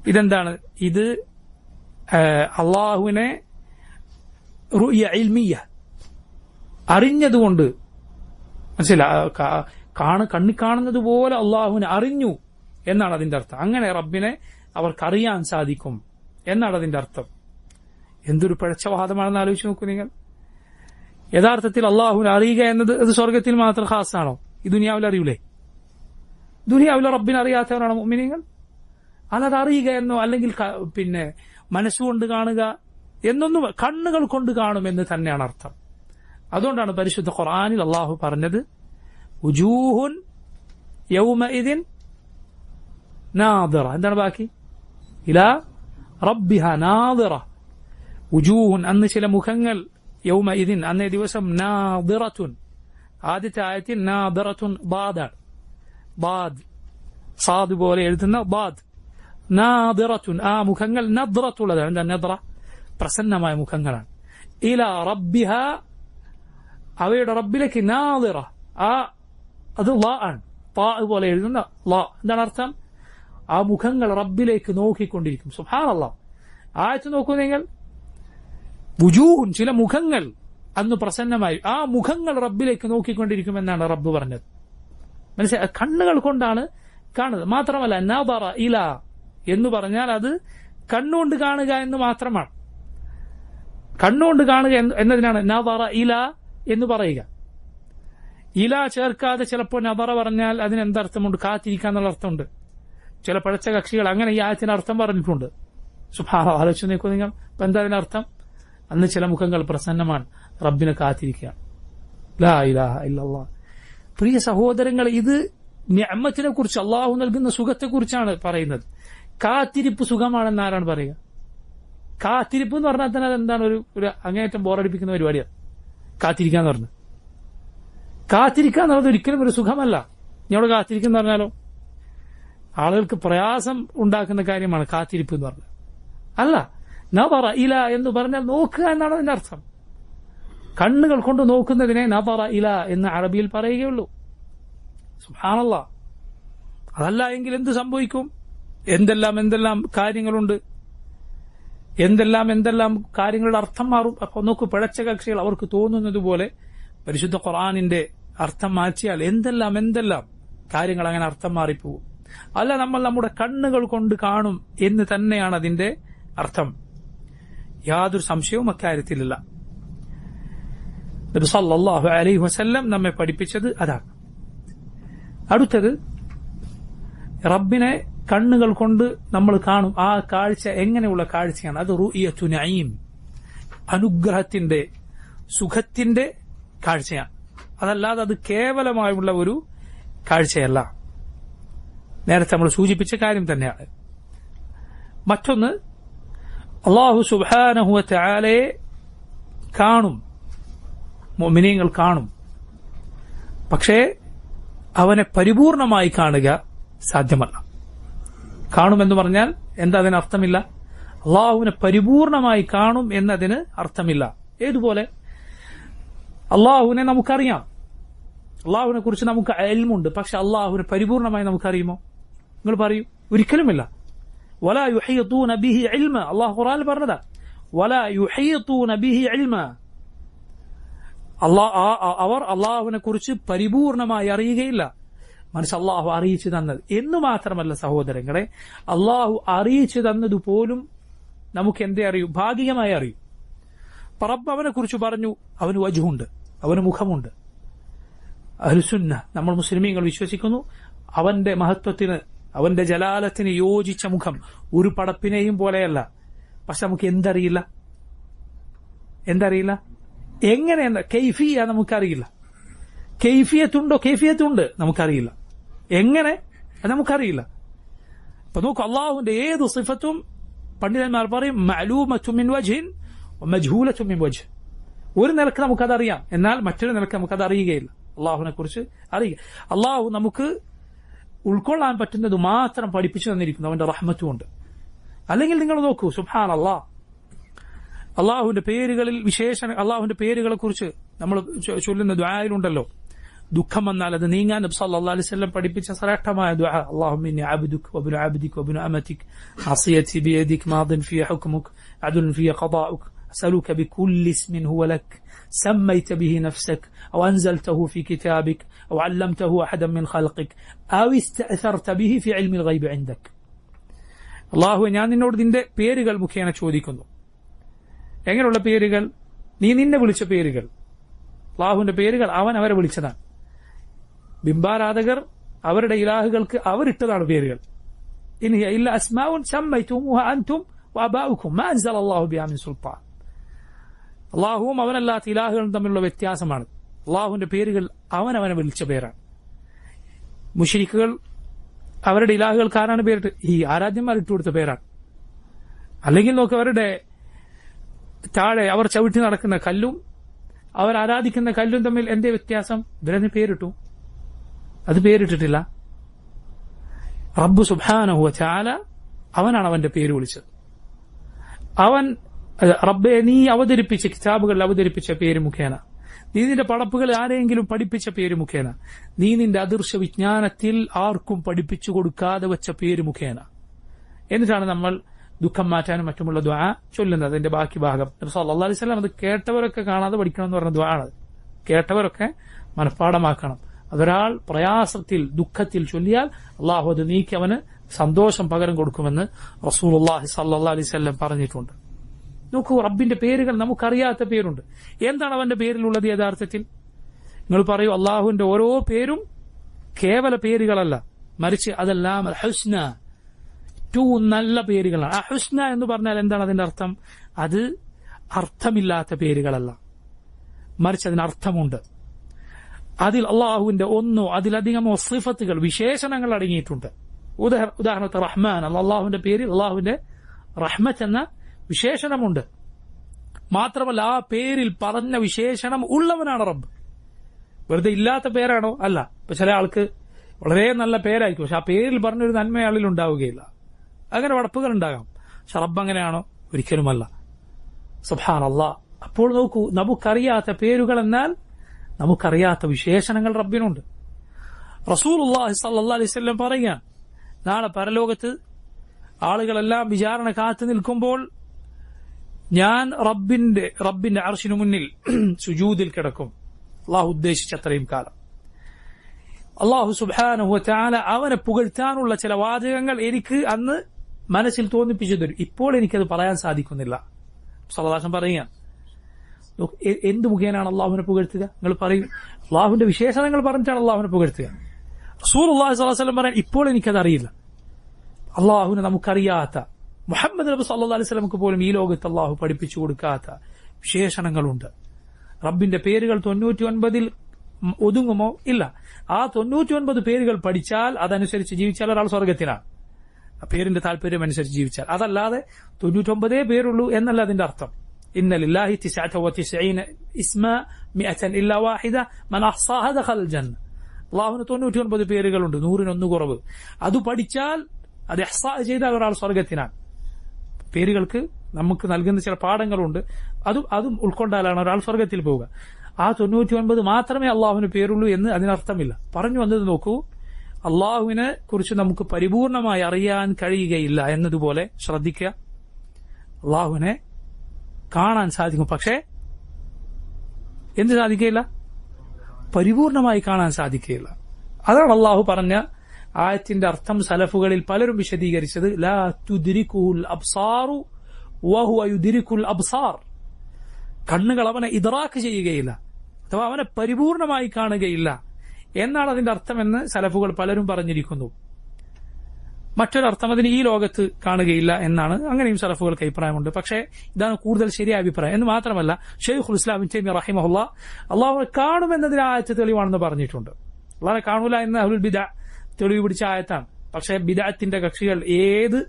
ഇതെന്താണ്, ഇത് അള്ളാഹുവിനെ റുയ ഇൽമിയ, അറിഞ്ഞതുകൊണ്ട്, കണ്ണി കാണുന്നത് പോലെ അള്ളാഹുവിനെ അറിഞ്ഞു എന്നാണ് അതിന്റെ അർത്ഥം. അങ്ങനെ റബ്ബിനെ അവർക്കറിയാൻ സാധിക്കും എന്നാണ് അതിന്റെ അർത്ഥം. എന്തൊരു പിഴച്ച വാദമാണെന്ന് ആലോചിച്ച് നോക്കൂ നിങ്ങൾ. യഥാർത്ഥത്തിൽ അള്ളാഹുവിനെ അറിയുക എന്നത് അത് സ്വർഗത്തിൽ മാത്രം ഖാസാണോ? ഈ ദുനിയാവിൽ അറിയൂലേ? ദുനിയാവിലെ റബ്ബിനെ അറിയാത്തവരാണ് മുഅ്മിനീങ്ങൾ? അല്ലാതെ അറിയുക എന്നോ അല്ലെങ്കിൽ മനസ്സുകൊണ്ട് കാണുക എന്നൊന്നും, കണ്ണുകൾ കൊണ്ട് കാണുമെന്ന് തന്നെയാണ് അർത്ഥം. അതുകൊണ്ടാണ് പരിശുദ്ധ ഖുർആനിൽ അള്ളാഹു പറഞ്ഞത് വുജൂഹുൻ യൗമഇദിൻ നാദിറ. എന്താണ് ബാക്കി? ഇലാ റബ്ബിഹ നാദിറ. വുജൂഹുൻ, അന്ന് ചില മുഖങ്ങൾ, യൗമഇദിൻ, അന്നേ ദിവസം, നാദിറത്തുൻ, ആദ്യത്തെ ആയത്തിൽ നാദിറത്തുൻ ബാദാണ്, ബാദ്, സാദ് പോലെ എഴുതുന്ന ബാദ്, നാദിറത്തുൻ, ആ മുഖങ്ങൾ നദ്റത്തുള്ളതാണ്. എന്താ നദ്റ? പ്രസന്നമായ മുഖങ്ങളാണ്. ഇലാ റബ്ബിഹ, അവയുടെ റബ്ബിലേക്ക്, നാദിറ, അത് ലാ ആണ്, താ പോലെ എഴുതുന്ന ലാ. എന്താണ് അർത്ഥം? ആ മുഖങ്ങൾ റബ്ബിലേക്ക് നോക്കിക്കൊണ്ടിരിക്കും. സുബ്ഹാനല്ലാഹ്. ആയത്ത് നോക്കൂ നിങ്ങൾ, വുജൂഹുൻ, ചില മുഖങ്ങൾ അന്ന് പ്രസന്നമായി, ആ മുഖങ്ങൾ റബ്ബിലേക്ക് നോക്കിക്കൊണ്ടിരിക്കുമെന്നാണ് റബ്ബ് പറഞ്ഞത്. മനസ്സിലായി? കണ്ണുകൾ കൊണ്ടാണ് കാണുന്നത്. മാത്രമല്ല നദറ ഇല എന്ന് പറഞ്ഞാൽ അത് കണ്ണുകൊണ്ട് കാണുക എന്ന് മാത്രമാണ്. കണ്ണുകൊണ്ട് കാണുക എന്നതിനാണ് നദറ ഇല എന്ന് പറയുക. ഇല ചേർക്കാതെ ചിലപ്പോൾ നദറ പറഞ്ഞാൽ അതിന് എന്തർത്ഥമുണ്ട്? കാത്തിരിക്കാന്നുള്ള അർത്ഥമുണ്ട്. ചില പഴച്ച കക്ഷികൾ അങ്ങനെ ഈ ആയത്തിന് അർത്ഥം പറഞ്ഞിട്ടുണ്ട്. സുബ്ഹാനല്ലാഹ്, ആലോചിച്ച് നോക്കൂ നിങ്ങൾ. ഇപ്പൊ എന്താ അതിനർത്ഥം? അന്ന് ചില മുഖങ്ങൾ പ്രസന്നമാണ്, റബ്ബിനെ കാത്തിരിക്കുക. ലാ ഇലാഹ ഇല്ലല്ലാഹ്. പ്രിയ സഹോദരങ്ങൾ, ഇത് നിഅമത്തിനെ കുറിച്ച്, അള്ളാഹു നൽകുന്ന സുഖത്തെക്കുറിച്ചാണ് പറയുന്നത്. കാത്തിരിപ്പ് സുഖമാണെന്ന് ആരാണ് പറയുക? കാത്തിരിപ്പ് എന്ന് പറഞ്ഞാൽ തന്നെ അതെന്താണ്? ഒരു അങ്ങേയറ്റം ബോറടിപ്പിക്കുന്ന പരിപാടിയാണ് കാത്തിരിക്കാന്ന് പറഞ്ഞത്. കാത്തിരിക്കുക എന്നുള്ളത് ഒരിക്കലും ഒരു സുഖമല്ല. ഞങ്ങൾ കാത്തിരിക്കുന്ന പറഞ്ഞാലോ ആളുകൾക്ക് പ്രയാസം ഉണ്ടാക്കുന്ന കാര്യമാണ് കാത്തിരിപ്പ് എന്ന് പറഞ്ഞത്. അല്ല, നദറ ഇല എന്ന് പറഞ്ഞാൽ നോക്കുക എന്നാണ് അതിന്റെ അർത്ഥം. കണ്ണുകൾ കൊണ്ട് നോക്കുന്നതിനെ നദറ ഇല എന്ന് അറബിയിൽ പറയുകയുള്ളൂ. സുബ്ഹാനല്ലാഹ്. അതല്ല എങ്കിൽ എന്ത് സംഭവിക്കും? എന്തെല്ലാം കാര്യങ്ങളുണ്ട്, എന്തെല്ലാം കാര്യങ്ങളുടെ അർത്ഥം മാറും. അപ്പൊ നോക്കൂ, പിഴച്ച കക്ഷികൾ അവർക്ക് തോന്നുന്നത് പോലെ പരിശുദ്ധ ഖുർആനിന്റെ അർത്ഥം മാറ്റിയാൽ എന്തെല്ലാം കാര്യങ്ങൾ അങ്ങനെ അർത്ഥം മാറിപ്പോകും. അല്ല, നമ്മൾ നമ്മുടെ കണ്ണുകൾ കൊണ്ട് കാണും എന്ന് തന്നെയാണ് അതിന്റെ അർത്ഥം. യാതൊരു സംശയവും അക്കാര്യത്തിലില്ല. നബി സല്ലല്ലാഹു അലൈഹി വസല്ലം നമ്മെ പഠിപ്പിച്ചത് അതാണ്. അടുത്തത്, റബ്ബിനെ കണ്ണുകൾ കൊണ്ട് നമ്മൾ കാണും. ആ കാഴ്ച എങ്ങനെയുള്ള കാഴ്ചയാണ്? അത് റുഇയത്തു നഈം, അനുഗ്രഹത്തിന്റെ, സുഖത്തിന്റെ കാഴ്ചയാണ്. അതല്ലാതെ അത് കേവലമായുള്ള ഒരു കാഴ്ചയല്ല. നേരത്തെ നമ്മൾ സൂചിപ്പിച്ച കാര്യം തന്നെയാണ്. മറ്റൊന്ന്, അല്ലാഹു സുബ്ഹാനഹു വ തആലയെ കാണും, മുഅ്മിനീങ്ങൾ കാണും. പക്ഷേ അവനെ പരിപൂർണമായി കാണുക സാധ്യമല്ല. കാണുമെന്ന് പറഞ്ഞാൽ എന്താ? അതിന് അർത്ഥമില്ല. അള്ളാഹുവിനെ പരിപൂർണമായി കാണും എന്നതിന് അർത്ഥമില്ല. ഏതുപോലെ? അള്ളാഹുവിനെ നമുക്കറിയാം, അള്ളാഹുവിനെ കുറിച്ച് നമുക്ക് ഇൽമുണ്ട്. പക്ഷെ അള്ളാഹുവിനെ പരിപൂർണമായി നമുക്കറിയുമോ? നിങ്ങൾ പറയൂ. ഒരിക്കലുമില്ല. വലാ യുഹീതൂന ബിഹി ഇൽമ, അള്ളാഹു ഖുർആനിൽ പറഞ്ഞതാ. വലാ യുഹീതൂന ബിഹി ഇൽമ, അവർ അള്ളാഹുവിനെ കുറിച്ച് പരിപൂർണമായി അറിയുകയില്ല. മനസ്സ് അള്ളാഹു അറിയിച്ചു തന്നത് എന്ന് മാത്രമല്ല സഹോദരങ്ങളെ, അള്ളാഹു അറിയിച്ചു തന്നതുപോലും നമുക്ക് എന്തേ അറിയൂ? ഭാഗികമായി അറിയൂ. റബ്ബ് അവനെ കുറിച്ച് പറഞ്ഞു, അവന് വജ്ഹുണ്ട്, അവന് മുഖമുണ്ട്. അഹ്ലുസുന്ന, നമ്മൾ മുസ്ലിമീങ്ങൾ വിശ്വസിക്കുന്നു, അവന്റെ മഹത്വത്തിന്, അവന്റെ ജലാലത്തിന് യോജിച്ച മുഖം ഒരു പടപ്പിനെയും പോലെയല്ല. പക്ഷെ നമുക്ക് എന്തറിയില്ല? എങ്ങനെയെന്ന കൈഫിയ നമുക്കറിയില്ല. കൈഫിയത്തുണ്ടോ? കൈഫിയത്തുണ്ട്, നമുക്കറിയില്ല. എങ്ങനെ? നമുക്കറിയില്ല. ഇപ്പൊ നോക്കൂ, അള്ളാഹുവിന്റെ ഏത് സിഫത്തും പണ്ഡിതന്മാർ പറയും മഅലൂമത്തു മിൻ വജ്ഹിൻ വമജ്ഹൂലത്തു മിൻ വജ്ഹ്. ഒരു നിലക്ക് നമുക്കതറിയാം, എന്നാൽ മറ്റൊരു നിലക്ക് നമുക്കത് അറിയുകയില്ല. അള്ളാഹുവിനെ കുറിച്ച് അറിയുക. അള്ളാഹു നമുക്ക് ഉൾക്കൊള്ളാൻ പറ്റുന്നത് മാത്രം പഠിപ്പിച്ചു തന്നിരിക്കുന്നു, അവന്റെ റഹ്മത്തും ഉണ്ട്. അല്ലെങ്കിൽ നിങ്ങൾ നോക്കൂ, സുബ്ഹാനല്ലാഹ്, അള്ളാഹുവിന്റെ പേരുകളിൽ അള്ളാഹുവിന്റെ പേരുകളെ കുറിച്ച് നമ്മൾ ചൊല്ലുന്ന ദുആയിലുണ്ടല്ലോ, ദുഃഖം വന്നാൽ അത് നീങ്ങാൻ നബി സല്ലല്ലാഹു അലൈഹി വസല്ലം പഠിപ്പിച്ച ശ്രേഷ്ഠമായ ദുആ, അല്ലാഹുമ്മ ഇന്നി അബ്ദുക വബ്നു അബ്ദിക വബ്നു അമതിക അസിയതി ബിയദിക മാദിൻ ഫീ ഹുക്മുക അദലുൻ ഫീ ഖദാഉക أسألك بكل اسم هو لك سميت به نفسك أو أنزلته في كتابك أو علمته أحدا من خلقك أو استأثرت به في علم الغيب عندك. അള്ളാഹു, ഞാൻ നിന്നോട് നിന്റെ പേരുകൾ മുഖേന ചോദിക്കുന്നു. എങ്ങനെയുള്ള പേരുകൾ? നീ നിന്നെ വിളിച്ച പേരുകൾ. അള്ളാഹുവിന്റെ പേരുകൾ അവരെ വിളിച്ചതാണ്. ബിംബാരാധകർ അവരുടെ ഇലാഹുകൾക്ക് അവരിട്ടതാണ് പേരുകൾ. ഇൻ ഹിയ ഇല്ല അസ്മാഉൻ സമ്മൈതുമുഹ അൻതും വഅബാഉകും മാ അൻസലല്ലാഹു ബിഹാ മിൻ സുൽത്താൻ. അള്ളാഹുവും അവനല്ലാത്ത ഇലാഹുകളും തമ്മിലുള്ള വ്യത്യാസമാണ്. അള്ളാഹുവിന്റെ പേരുകൾ അവനെ വിളിച്ച പേരാണ്. മുശ്രിക്കുകൾ അവരുടെ ഇലാഹുകൾക്ക് ആരാണ് പേരിട്ട്? ഈ ആരാധ്യന്മാർ ഇട്ടുകൊടുത്ത പേരാണ്. അല്ലെങ്കിൽ നോക്ക്, അവരുടെ താഴെ അവർ ചവിട്ടി നടക്കുന്ന കല്ലും അവർ ആരാധിക്കുന്ന കല്ലും തമ്മിൽ എന്തേ വ്യത്യാസം? ഇവരതിന് പേരിട്ടു, അത് പേരിട്ടിട്ടില്ല. റബ്ബ് സുബ്ഹാനഹു വ തആല അവനാണ് അവന്റെ പേര് വിളിച്ചത്. അവൻ റബ്ബെ നീ അവതരിപ്പിച്ച കിതാബുകളിൽ അവതരിപ്പിച്ച പേര് മുഖേന, നീ നിന്റെ പടപ്പുകൾ ആരെങ്കിലും പഠിപ്പിച്ച പേര് മുഖേന, നീ നിന്റെ അദൃശ്യ വിജ്ഞാനത്തിൽ ആർക്കും പഠിപ്പിച്ചു കൊടുക്കാതെ വെച്ച പേര് മുഖേന, എന്നിട്ടാണ് നമ്മൾ ദുഃഖം മാറ്റാനും മറ്റുമുള്ള ദുആ ചൊല്ലുന്നത്. അതിന്റെ ബാക്കി ഭാഗം നബി സല്ലല്ലാഹു അലൈഹി വസല്ലം അത് കേട്ടവരൊക്കെ കാണാതെ പഠിക്കണം എന്ന് പറഞ്ഞ ദുആ ആണ്. കേട്ടവരൊക്കെ മനഃപ്പാടമാക്കണം. അതൊരാൾ പ്രയാസത്തിൽ ദുഃഖത്തിൽ ചൊല്ലിയാൽ അള്ളാഹു അത് നീക്കി അവന് സന്തോഷം പകരം കൊടുക്കുമെന്ന് റസൂലുള്ളാഹി സ്വല്ലല്ലാഹു അലൈഹി വസല്ലം പറഞ്ഞിട്ടുണ്ട്. നോക്കൂ, റബ്ബിന്റെ പേരുകൾ നമുക്കറിയാത്ത പേരുണ്ട്. എന്താണ് അവന്റെ പേരിലുള്ളത് യഥാർത്ഥത്തിൽ? നിങ്ങൾ പറയൂ, അള്ളാഹുവിന്റെ ഓരോ പേരും കേവല പേരുകളല്ല, മറിച്ച് അതെല്ലാം ഹുസ്ന, ഏറ്റവും നല്ല പേരുകളാണ്. ആ ഹുസ്ന എന്ന് പറഞ്ഞാൽ എന്താണ് അതിന്റെ അർത്ഥം? അത് അർത്ഥമില്ലാത്ത പേരുകളല്ല, മറിച്ച് അതിനർത്ഥമുണ്ട്. അതിൽ അള്ളാഹുവിന്റെ ഒന്നോ അതിലധികമോ സിഫത്തുകൾ, വിശേഷണങ്ങൾ അടങ്ങിയിട്ടുണ്ട്. ഉദാഹരണത്തിന് റഹ്മാൻ, അള്ളാഹുവിന്റെ പേരിൽ അള്ളാഹുവിന്റെ റഹ്മത്ത് എന്ന വിശേഷണമുണ്ട്. മാത്രമല്ല ആ പേരിൽ പറഞ്ഞ വിശേഷണം ഉള്ളവനാണ് റബ്ബ്. വെറുതെ ഇല്ലാത്ത പേരാണോ? അല്ല. ഇപ്പൊ ചില ആൾക്ക് വളരെ നല്ല പേരായിരിക്കും, പക്ഷെ ആ പേരിൽ പറഞ്ഞൊരു നന്മ ആളിൽ ഉണ്ടാവുകയില്ല. അങ്ങനെ വടപ്പുകൾ ഉണ്ടാകാം. പക്ഷെ റബ്ബ് അങ്ങനെയാണോ? ഒരിക്കലുമല്ല. സുബ്ഹാനല്ലാഹ്. അപ്പോൾ നോക്കൂ, നമുക്കറിയാത്ത പേരുകൾ എന്നാൽ നമുക്കറിയാത്ത വിശേഷണങ്ങൾ റബ്ബിനുണ്ട്. റസൂലുള്ളാഹി സ്വല്ലല്ലാഹു അലൈഹി വസല്ലം പറയുക, നാളെ പരലോകത്ത് ആളുകളെല്ലാം വിചാരണ കാത്തു നിൽക്കുമ്പോൾ ഞാൻ റബ്ബിന്റെ അർശിനു മുന്നിൽ സുജൂദിൽ കിടക്കും. അള്ളാഹു ഉദ്ദേശിച്ച അത്രയും കാലം അള്ളാഹു സുബ്ഹാനഹു വ തആല അവനെ പുകഴ്ത്താനുള്ള ചില വാചകങ്ങൾ എനിക്ക് അന്ന് മനസ്സിൽ തോന്നിപ്പിച്ചു തരും. ഇപ്പോൾ എനിക്കത് പറയാൻ സാധിക്കുന്നില്ല. സല്ലല്ലാഹു പറയുക, എന്ത് മുഖേനാണ് അള്ളാഹുവിനെ പുകഴ്ത്തുക? നിങ്ങൾ പറയും, അള്ളാഹുവിന്റെ വിശേഷണങ്ങൾ പറഞ്ഞിട്ടാണ് അള്ളാഹുവിനെ പുകഴ്ത്തുക. റസൂലുള്ളാഹി സ്വല്ലല്ലാഹു അലൈഹി വസല്ലം പറയാൻ, ഇപ്പോൾ എനിക്കത് അറിയില്ല. അള്ളാഹുവിനെ നമുക്കറിയാത്ത, മുഹമ്മദ് നബി സല്ലല്ലാഹു അലൈഹി വസല്ലമക്ക് പോലും ഈ ലോകത്ത് അള്ളാഹു പഠിപ്പിച്ചു കൊടുക്കാത്ത വിശേഷണങ്ങളുണ്ട്. റബ്ബിന്റെ പേരുകൾ 99 ഒതുങ്ങുമോ? ഇല്ല. ആ 99 പേരുകൾ പഠിച്ചാൽ, അതനുസരിച്ച് ജീവിച്ചാൽ ഒരാൾ സ്വർഗത്തിലാണ്. ആ പേരിന്റെ താല്പര്യം അനുസരിച്ച് ജീവിച്ചാൽ. അതല്ലാതെ 99 പേരുള്ളൂ എന്നല്ല അതിന്റെ അർത്ഥം. ഇന്ന ലില്ലാഹി 99 ഇസ്മ 100 ഇല്ലാ വാഹിദ മൻ അഹ്സാഹ ദഖലൽ ജന്ന. അള്ളാഹുവിന് 99 പേരുകളുണ്ട്, 100 കുറവ്. അത് പഠിച്ചാൽ, അത് ഇഹ്സാ ചെയ്താൽ ഒരാൾ സ്വർഗത്തിനാണ്. പേരുകൾക്ക് നമുക്ക് നൽകുന്ന ചില പാഠങ്ങളുണ്ട്, അതും ഉൾക്കൊണ്ടാലാണ് ഒരാൾ സ്വർഗത്തിൽ പോവുക. ആ 99 മാത്രമേ അള്ളാഹുവിന് പേരുള്ളൂ എന്ന് അതിനർത്ഥമില്ല. പറഞ്ഞു വന്നത് നോക്കൂ, അള്ളാഹുവിനെ കുറിച്ച് നമുക്ക് പരിപൂർണമായി അറിയാൻ കഴിയുകയില്ല എന്നതുപോലെ ശ്രദ്ധിക്കുക. അള്ളാഹുവിനെ കാണാൻ സാധിക്കും, പക്ഷേ എന്ത് സാധിക്കുകയില്ല? പരിപൂർണമായി കാണാൻ സാധിക്കുകയില്ല. അതാണ് അള്ളാഹു പറഞ്ഞ ആയത്തിന്റെ അർത്ഥം സലഫുകളിൽ പലരും വിശദീകരിച്ചത്, ലാ തുദ്രികുൽ അബ്സാറു വഹുവ യുദ്രികുൽ അബ്സാർ. കണ്ണുകൾ അവനെ ഇദ്റാക്ക് ചെയ്യുകയില്ല, അഥവാ അവനെ പരിപൂർണമായി കാണുകയില്ല എന്നാണ് അതിന്റെ അർത്ഥമെന്ന് സലഫുകൾ പലരും പറഞ്ഞിരിക്കുന്നു. മറ്റൊരർത്ഥം അതിന് ഈ ലോകത്ത് കാണുകയില്ല എന്നാണ്. അങ്ങനെയും സലഫുകൾക്ക് അഭിപ്രായമുണ്ട്. പക്ഷേ ഇതാണ് കൂടുതൽ ശരിയായ അഭിപ്രായം. എന്ന് മാത്രമല്ല, ശൈഖുൽ ഇസ്ലാം ഇബ്നു തൈമിയ്യ റഹിമഹുല്ലാഹ് അള്ളാഹുവിനെ കാണുമെന്നതിന് ആയത്ത് തെളിവാണെന്ന് പറഞ്ഞിട്ടുണ്ട്. അള്ളാഹുവിനെ കാണൂല എന്ന് അഹ്ലുൽ ബിദ്അ തെളിവ് പിടിച്ച ആയത്താണ്. പക്ഷേ ബിദ്അത്തിന്റെ കക്ഷികൾ ഏത്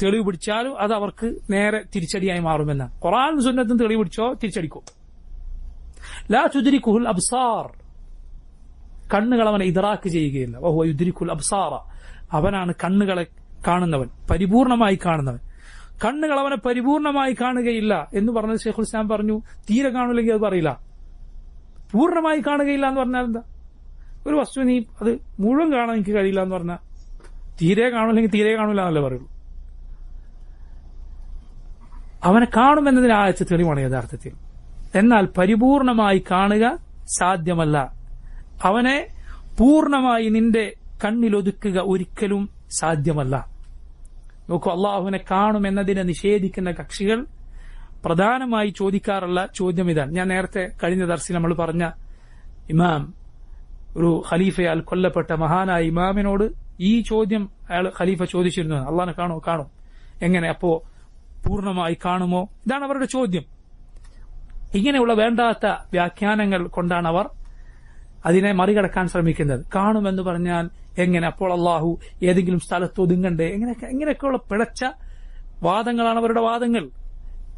തെളിവ് പിടിച്ചാലും അത് അവർക്ക് നേരെ തിരിച്ചടിയായി മാറുമെന്നാണ്. ഖുർആനും സുന്നത്തും തെളിവ് പിടിച്ചോ തിരിച്ചടിക്കും. ലാ തുദ്രികുൽ അബ്സാർ, കണ്ണുകൾ അവനെ ഇദ്റാക്ക് ചെയ്യുകയില്ല. വഹുവ യുദ്രികുൽ അബ്സാറ, അവനാണ് കണ്ണുകളെ കാണുന്നവൻ, പരിപൂർണമായി കാണുന്നവൻ. കണ്ണുകൾ അവനെ പരിപൂർണമായി കാണുകയില്ല എന്ന് പറഞ്ഞത് ശൈഖുൽ ഇസ്ലാം പറഞ്ഞു. തീരെ കാണില്ലെങ്കിൽ അത് പറയില്ല. പൂർണ്ണമായി കാണുകയില്ല എന്ന് പറഞ്ഞാൽ എന്താ? ഒരു വസ്തു നീ അത് മുഴുവൻ കാണാൻ എനിക്ക് കഴിയില്ല എന്ന് പറഞ്ഞാൽ തീരെ കാണില്ലെങ്കിൽ തീരെ കാണില്ല എന്നല്ലേ പറയുള്ളൂ. അവനെ കാണുമെന്നതിന് ആയത്ത് തെളിവാണ് യഥാർത്ഥത്തിൽ. എന്നാൽ പരിപൂർണമായി കാണുക സാധ്യമല്ല. അവനെ പൂർണ്ണമായി നിന്റെ കണ്ണിലൊതുക്കുക ഒരിക്കലും സാധ്യമല്ല. നോക്കൂ, അള്ളാഹുവിനെ കാണുമെന്നതിനെ നിഷേധിക്കുന്ന കക്ഷികൾ പ്രധാനമായി ചോദിക്കാറുള്ള ചോദ്യം ഇതാണ്. ഞാൻ നേരത്തെ കഴിഞ്ഞ ദർസിൽ നമ്മൾ പറഞ്ഞ ഇമാം, ഒരു ഖലീഫയാൽ കൊല്ലപ്പെട്ട മഹാനായ ഇമാമിനോട് ഈ ചോദ്യം അയാൾ ഖലീഫ ചോദിച്ചിരുന്നു. അള്ളാഹിനെ കാണും. എങ്ങനെ അപ്പോ പൂർണ്ണമായി കാണുമോ? ഇതാണ് അവരുടെ ചോദ്യം. ഇങ്ങനെയുള്ള വേണ്ടാത്ത വ്യാഖ്യാനങ്ങൾ കൊണ്ടാണ് അവർ അതിനെ മറികടക്കാൻ ശ്രമിക്കുന്നത്. കാണുമെന്ന് പറഞ്ഞാൽ എങ്ങനെ? അപ്പോൾ അള്ളാഹു ഏതെങ്കിലും സ്ഥലത്ത് ഒതുങ്ങണ്ടേ? ഇങ്ങനെയൊക്കെയുള്ള പിഴച്ച വാദങ്ങളാണ് അവരുടെ വാദങ്ങൾ.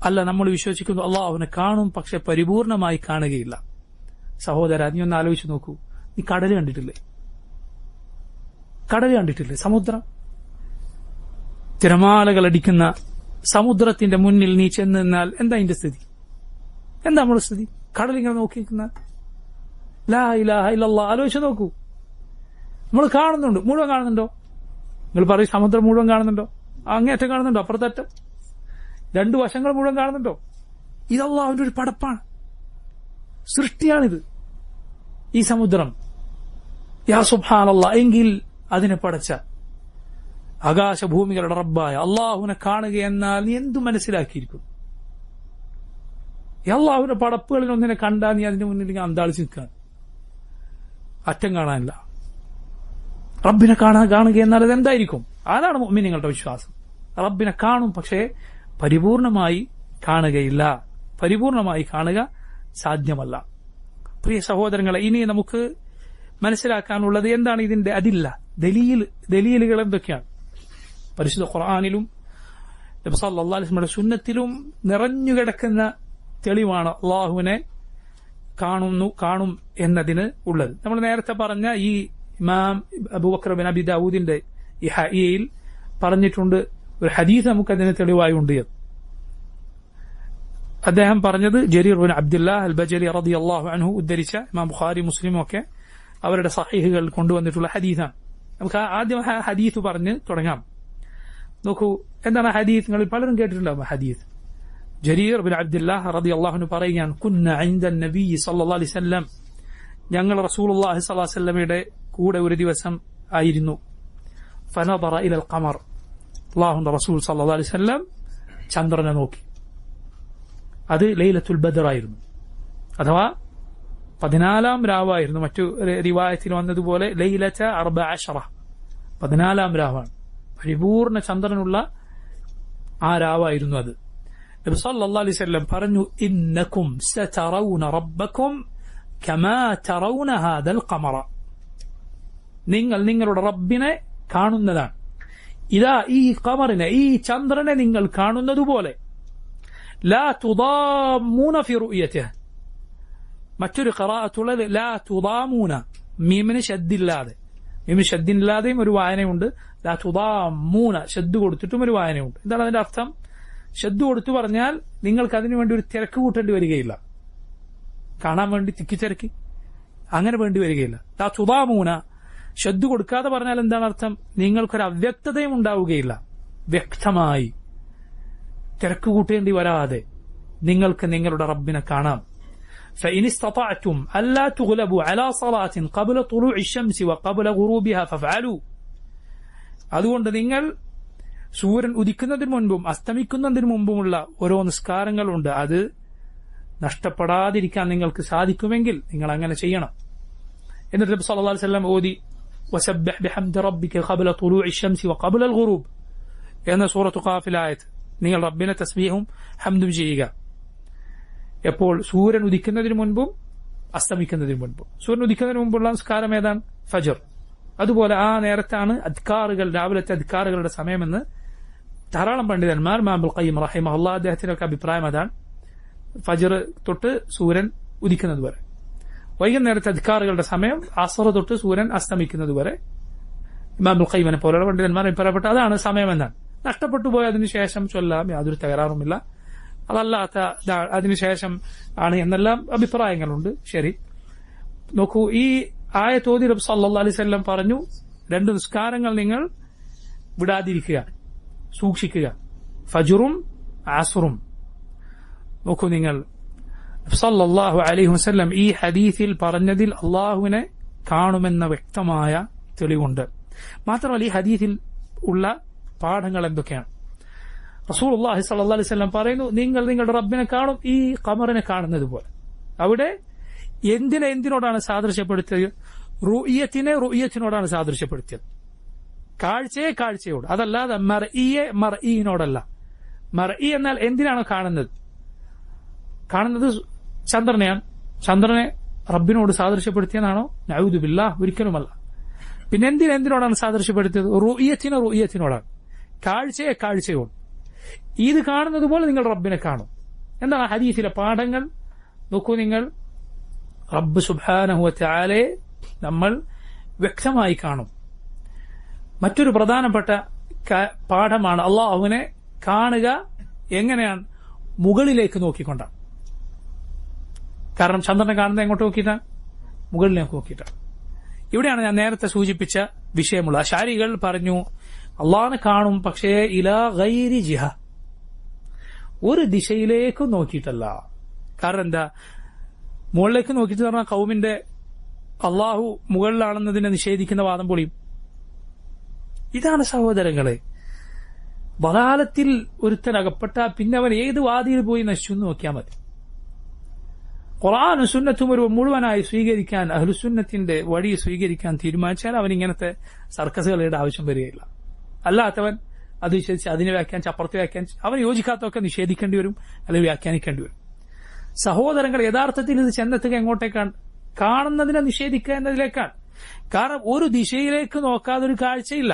അല്ല, നമ്മൾ വിശ്വസിക്കുന്നു അള്ളാഹുവിനെ കാണും, പക്ഷെ പരിപൂർണമായി കാണുകയില്ല. സഹോദര, നീ ഒന്ന് ആലോചിച്ച് നോക്കൂ. നീ കടല് കണ്ടിട്ടില്ലേ? സമുദ്രം, തിരമാലകൾ അടിക്കുന്ന സമുദ്രത്തിന്റെ മുന്നിൽ നീ ചെന്ന് നിന്നാൽ എന്താ അതിന്റെ സ്ഥിതി? എന്താ നമ്മുടെ സ്ഥിതി? കടലിങ്ങനെ നോക്കി നിൽക്കുന്ന ലാ ഇലാഹ ഇല്ലല്ലാഹ്. ആലോചിച്ച് നോക്കൂ. നമ്മൾ കാണുന്നുണ്ട്, മുഴുവൻ കാണുന്നുണ്ടോ? നിങ്ങൾ പറയും സമുദ്രം മുഴുവൻ കാണുന്നുണ്ടോ? അങ്ങേറ്റം കാണുന്നുണ്ടോ? അപ്പുറത്തറ്റം രണ്ടു വശങ്ങൾ മുഴുവൻ കാണുന്നുണ്ടോ? ഇത് അല്ലാഹുവിന്റെ ഒരു പടപ്പാണ്, സൃഷ്ടിയാണിത് ഈ സമുദ്രം. യാ സുബ്ഹാനല്ലാഹ്. എങ്കിൽ അതിനെ പടച്ച ആകാശഭൂമികളുടെ റബ്ബായ അള്ളാഹുവിനെ കാണുക എന്നാൽ നീ എന്തു മനസ്സിലാക്കിയിരിക്കും? ഈ അള്ളാഹുവിന്റെ പടപ്പുകളിൽ ഒന്നിനെ കണ്ടാൽ നീ അതിന്റെ മുന്നിൽ അന്താളിച്ച് നിൽക്കാൻ, അറ്റം കാണാനില്ല. റബ്ബിനെ കാണുക എന്നാൽ അത് എന്തായിരിക്കും? അതാണ് മുഅ്മിനീങ്ങളുടെ വിശ്വാസം. റബ്ബിനെ കാണും, പക്ഷേ പരിപൂർണമായി കാണുകയില്ല. പരിപൂർണമായി കാണുക സാധ്യമല്ല. പ്രിയ സഹോദരങ്ങളെ, ഇനി നമുക്ക് മനസ്സിലാക്കാനുള്ളത് എന്താണ് ഇതിന്റെ ദലീലുകൾ എന്തൊക്കെയാണ്? പരിശുദ്ധ ഖുർആനിലും നബി സല്ലല്ലാഹു അലൈഹി വസല്ലമയുടെ സുന്നത്തിലും നിറഞ്ഞുകിടക്കുന്ന തെളിവാണ് അള്ളാഹുവിനെ കാണും എന്നതിന് ഉള്ളത്. നമ്മൾ നേരത്തെ പറഞ്ഞ ഈ ഇമാം അബൂബക്കർ ബിൻ അബി ദാവൂദിന്റെ ഈ ഹഈയിൽ പറഞ്ഞിട്ടുണ്ട് ഒരു ഹദീസ് നമുക്കതിന് തെളിവായി ഉണ്ട്. അദ്ദേഹം പറഞ്ഞത് ജരീർ ബിൻ അബ്ദുല്ലാഹ് അൽ ബജലി റളിയല്ലാഹു അൻഹു ഉദ്ധരിച്ച ഇമാം ബുഖാരി മുസ്ലിമും ഒക്കെ അവരുടെ സഹീഹുകൾ കൊണ്ടുവന്നിട്ടുള്ള ഹദീസാണ്. നമുക്ക് ആദ്യം ഹദീസ് പറഞ്ഞ് തുടങ്ങാം. നോക്കൂ, എന്താണ് ഹദീസ്? നിങ്ങളിൽ പലരും കേട്ടിട്ടുണ്ടാവും ഹദീസ്. ജരീർ ബിൻ അബ്ദുല്ലാഹ് റളിയല്ലാഹു അൻഹു പറയുകയാണ്, കുന്ന ഇൻദ നബി സല്ലല്ലാഹു അലൈഹി വസല്ലം, ഞങ്ങൾ റസൂലുള്ളാഹി സ്വല്ലല്ലാഹു അലൈഹി വസല്ലമയുടെ കൂടെ ഒരു ദിവസം ആയിരുന്നു. ഫനദറ ഇലൽ ഖമർ, അല്ലാഹുവിന്റെ റസൂൽ സല്ലല്ലാഹു അലൈഹി വസല്ലം ചന്ദ്രനെ നോക്കി. അത് ലൈലത്തുൽ ബദർ ആയിരുന്നു, അഥവാ 14 രാവായിരുന്നു. മറ്റു റിവായത്തിൽ വന്നതുപോലെ ലൈലത 14, 14 രാവാണ്. പരിപൂർണ ചന്ദ്രനുള്ള ആ രാവായിരുന്നു അത്. നബി സല്ലല്ലാഹു അലൈഹി വസല്ലം പറഞ്ഞു, ഇന്നകും സതറൗന റബ്ബകും കമാ തറൗന ഹാദൽ ഖമറ, നിങ്ങൾ നിങ്ങളുടെ റബ്ബിനെ കാണുന്നതാണ്. ഇതാ ഈ ഖമറിനെ, ഈ ചന്ദ്രനെ നിങ്ങൾ കാണുന്നതുപോലെ. ലാ തുദാമൂന ഫി റുഅയതിഹി, മറ്റൊരു ഖിറാഅത്തുള്ളത് ലാ തുദാമൂന, മീമിന് ശദ്ദില്ലാതെ, മീമിന് ശദ്ദില്ലാതെയും ഒരു വായനയുണ്ട്. ലാ തുദാമൂന, ശദ്ദ് കൊടുത്തിട്ടും ഒരു വായനയുണ്ട്. എന്താണ് അതിന്റെ അർത്ഥം? ശദ്ദ് കൊടുത്തു പറഞ്ഞാൽ നിങ്ങൾക്ക് അതിനുവേണ്ടി ഒരു തിരക്ക് കൂട്ടേണ്ടി വരികയില്ല, കാണാൻ വേണ്ടി തിക്കിത്തിരക്കി അങ്ങനെ വേണ്ടി വരികയില്ല. ലാ തുദാമൂന, ശദ്ദ് കൊടുക്കാതെ പറഞ്ഞാൽ എന്താണ് അർത്ഥം? നിങ്ങൾക്കൊരു അവ്യക്തതയും ഉണ്ടാവുകയില്ല, വ്യക്തമായി തിരക്ക് കൂട്ടേണ്ടി വരാതെ നിങ്ങൾക്ക് നിങ്ങളുടെ റബ്ബിനെ കാണാം. فإن استطعتم ألا تغلبوا على صلاة قبل طلوع الشمس وقبل غروبها فافعلوا. അതുകൊണ്ട് നിങ്ങൾ സൂര്യൻ ഉദിക്കുന്നതിന് മുൻപും അസ്തമിക്കുന്നതിന് മുമ്പുമുള്ള ഓരോ നിസ്കാരങ്ങളുണ്ട്, അത് നഷ്ടപ്പെടാതിരിക്കാൻ നിങ്ങൾക്ക് സാധിക്കുമെങ്കിൽ നിങ്ങൾ അങ്ങനെ ചെയ്യണം. എന്നിട്ട് നബി സല്ലല്ലാഹു അലൈഹി വസല്ലം ഓതി, വസബ്ബിഹ് ബിഹംദി റബ്ബിക ഖബ്ല തുലൂഇ ശംസി വഖബ്ല അൽ ഗുറൂബ് എന്ന സൂറത്തു ഖാഫിൽ ആയത്ത്. നിങ്ങൾ റബ്ബിനെ തസ്ബീഹും ഹംദും ചെയ്യുക എപ്പോൾ? സൂര്യൻ ഉദിക്കുന്നതിന് മുൻപും അസ്തമിക്കുന്നതിന് മുൻപും. സൂര്യൻ ഉദിക്കുന്നതിന് മുമ്പുള്ള നിസ്കാരം ഏതാണ്? ഫജ്ർ. അതുപോലെ ആ നേരത്താണ് അദ്കാറുകൾ, രാവിലത്തെ അദ്കാറുകളുടെ സമയമെന്ന് ധാരാളം പണ്ഡിതന്മാർ, ഇമാം ഇബ്നുൽ ഖയ്യിം റഹിമഹുല്ലാഹ് അദ്ദേഹത്തിനൊക്കെ അഭിപ്രായം അതാണ്. ഫജ്ർ തൊട്ട് സൂര്യൻ ഉദിക്കുന്നത് വരെ. വൈകുന്നേരത്തെ അദ്കാറുകളുടെ സമയം അസ്ർ തൊട്ട് സൂര്യൻ അസ്തമിക്കുന്നത് വരെ. ഇമാം ഇബ്നുൽ ഖയ്യിമിനെ പോലെയുള്ള പണ്ഡിതന്മാർ അഭിപ്രായപ്പെട്ട അതാണ് സമയമെന്നാണ്. നഷ്ടപ്പെട്ടു പോയ അതിനുശേഷം ചൊല്ലാം, യാതൊരു തകരാറുമില്ല. അതല്ലാത്ത അതിനുശേഷം ആണ് എന്നെല്ലാം അഭിപ്രായങ്ങളുണ്ട്. ശരി, നോക്കൂ, ഈ ആയത്തോതി നബി സല്ലല്ലാഹു അലൈഹി വസല്ലം പറഞ്ഞു, 2 നിസ്കാരങ്ങൾ നിങ്ങൾ വിടാതിരിക്കുക, സൂക്ഷിക്കുക, ഫജ്റും അസ്റും. നോക്കൂ, നിങ്ങൾ സല്ലല്ലാഹു അലൈഹി വസല്ലം ഈ ഹദീസിൽ പറഞ്ഞതിൽ അള്ളാഹുവിനെ കാണുമെന്ന വ്യക്തമായ തെളിവുണ്ട്. മാത്രമല്ല, ഈ ഹദീസിൽ ഉള്ള പാഠങ്ങൾ എന്തൊക്കെയാണ്? റസൂലുള്ളാഹി സ്വല്ലല്ലാഹു അലൈഹി വസല്ലം പറയുന്നു, നിങ്ങൾ നിങ്ങളുടെ റബ്ബിനെ കാണും ഈ ഖമറിനെ കാണുന്നത് പോലെ. അവിടെ എന്തിനോടാണ് സാദൃശ്യപ്പെടുത്തിയത്? റുഇയത്തിനോടാണ് സാദൃശ്യപ്പെടുത്തിയത്, കാഴ്ചയോട്. അതല്ലാതെ മർഇയിനോടല്ല. മർഇ എന്നാൽ എന്തിനാണ് കാണുന്നത്? ചന്ദ്രനെയാണ്. ചന്ദ്രനെ റബ്ബിനോട് സാദൃശ്യപ്പെടുത്തിയതാണോ? നഊദു ബില്ലാഹ്, ഒരിക്കലുമല്ല. പിന്നെ എന്തിനോടാണ് സാദൃശ്യപ്പെടുത്തിയത്? റുഇയത്തിനോടാണ്, കാഴ്ചയോട്. ഇത് കാണുന്നത് പോലെ നിങ്ങൾ റബ്ബിനെ കാണും. എന്താണ് ഹദീസിലെ പാഠങ്ങൾ? നോക്കൂ നിങ്ങൾ, റബ്ബ് സുബ്ഹാനഹു വ തആലയെ നമ്മൾ വ്യക്തമായി കാണും. മറ്റൊരു പ്രധാനപ്പെട്ട പാഠമാണ് അല്ലാഹുവിനെ കാണുക. എങ്ങനെയാണ്? മുകളിലേക്ക് നോക്കിക്കൊണ്ടാണ്. കാരണം ചന്ദ്രനെ കാണുന്നത് എങ്ങോട്ട് നോക്കിയിട്ടാണ്? മുകളിലേക്ക് നോക്കിയിട്ടാണ്. ഇവിടെയാണ് ഞാൻ നേരത്തെ സൂചിപ്പിച്ച വിഷയമുള്ള അശാരികൾ പറഞ്ഞു, അള്ളാഹിനെ കാണും, പക്ഷേ ഇലാ ഗൈരി ജിഹ, ഒരു ദിശയിലേക്ക് നോക്കിയിട്ടല്ല. കാരണം എന്താ? മുകളിലേക്ക് നോക്കിയിട്ട് പറഞ്ഞാൽ കൗമിന്റെ അള്ളാഹു മുകളിലാണെന്നതിനെ നിഷേധിക്കുന്ന വാദം പൊളിയും. ഇതാണ് സഹോദരങ്ങളെ, ബലാലത്തിൽ ഒരുത്തനകപ്പെട്ട പിന്നെ അവൻ ഏത് വാദിയിൽ പോയി നശിച്ചു എന്ന് നോക്കിയാൽ മതി. ഖുർആനും സുന്നത്തും ഒരു മുഴുവനായി സ്വീകരിക്കാൻ, അഹ്ലുസുന്നത്തിന്റെ വഴി സ്വീകരിക്കാൻ തീരുമാനിച്ചാൽ അവൻ ഇങ്ങനത്തെ സർക്കസുകളുടെ ആവശ്യം വരികയില്ല. അല്ലാത്തവൻ അത് വിശ്വസിച്ച് അതിനെ വ്യാഖ്യാനിച്ച് അപ്പുറത്ത് വ്യാഖ്യാനിച്ച് അവൻ യോജിക്കാത്തൊക്കെ നിഷേധിക്കേണ്ടി വരും, അല്ലെങ്കിൽ വ്യാഖ്യാനിക്കേണ്ടി വരും. സഹോദരങ്ങൾ, യഥാർത്ഥത്തിൽ ഇത് ചെന്നെത്തുക എങ്ങോട്ടേക്കാണ്? കാണുന്നതിനെ നിഷേധിക്കുക എന്നതിലേക്കാണ്. കാരണം ഒരു ദിശയിലേക്ക് നോക്കാതെ ഒരു കാഴ്ചയില്ല.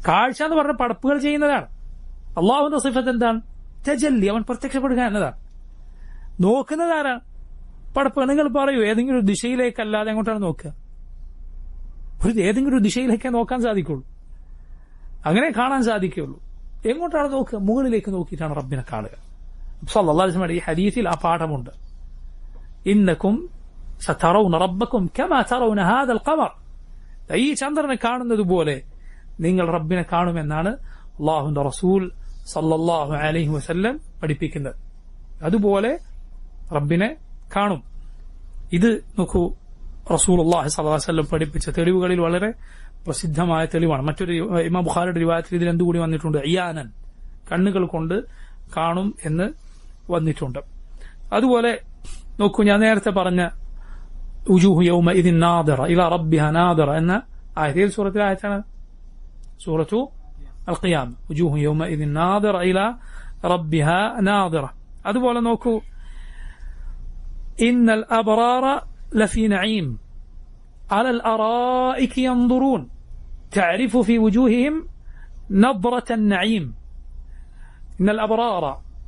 കാഴ്ച എന്ന് പറഞ്ഞ പടപ്പുകൾ ചെയ്യുന്നതാണ്. അള്ളാഹുവിന്റെ സിഫത്ത് എന്താണ്? തജല്ലി, അവൻ പ്രത്യക്ഷപ്പെടുക എന്നതാണ്. നോക്കുന്നത് ആരാണ്? പടപ്പ്. നിങ്ങൾ പറയൂ, ഏതെങ്കിലും ഒരു ദിശയിലേക്കല്ലാതെ എങ്ങോട്ടാണ് നോക്കുക? ഏതെങ്കിലും ഒരു ദിശയിലേക്കേ നോക്കാൻ സാധിക്കുള്ളൂ, അങ്ങനെ കാണാൻ സാധിക്കുള്ളൂ. എങ്ങോട്ടാണ് നോക്കുക? മുകളിലേക്ക് നോക്കിയിട്ടാണ് റബ്ബിനെ കാണുക. സല്ലല്ലാഹു അലൈഹി വസല്ലം ഈ ഹദീസിൽ ആ പാഠമുണ്ട്. ഇന്നകും സതറൗന റബ്ബക്കും കമാ തറൗന ഹാദൽ ഖമർ, ഈ ചന്ദ്രനെ കാണുന്നത് പോലെ നിങ്ങൾ റബ്ബിനെ കാണുമെന്നാണ് അല്ലാഹുവിന്റെ റസൂൽ സല്ലല്ലാഹു അലൈഹി വസല്ലം പഠിപ്പിക്കുന്നത്. അതുപോലെ റബ്ബിനെ കാണും. ഇത് നോക്കൂ, റസൂലുള്ളാഹി സ്വല്ലല്ലാഹു അലൈഹി വസല്ലം പഠിപ്പിച്ച തെളിവുകളിൽ വളരെ പ്രസിദ്ധമായ തെളിവാണ്. മറ്റൊരു ഇമാം ബുഖാരിയുടെ റിവായത്തിൽ ഇതിൽ എന്തുകൂടി വന്നിട്ടുണ്ട്? ഇയാനൻ, കണ്ണുകൾ കൊണ്ട് കാണും എന്ന് വന്നിട്ടുണ്ട്. അതുപോലെ നോക്കൂ, ഞാൻ നേരത്തെ പറഞ്ഞ ഉജൂഹു യൗമഇദിൻ നാദിറ ഇലാ റബ്ബിഹാ നാദിറ എന്ന ആയത്തിൽ സൂറത്തിലെ ആയത്താണ് സൂറത്തു അൽ ഖിയാമ. ഉജൂഹു യൗമഇദിൻ നാദിറ ഇലാ റബ്ബിഹാ നാദിറ. അതുപോലെ നോക്കൂ, ഇന്നൽ അബ്റാറ ലഫീ നഈം അലൽ അറായിക യൻദുറൂൻ തഅരിഫു ഫീ വുജൂഹിഹിം നദ്റത്തൻ നഈം. ഇന്നൽ അബ്റാറ,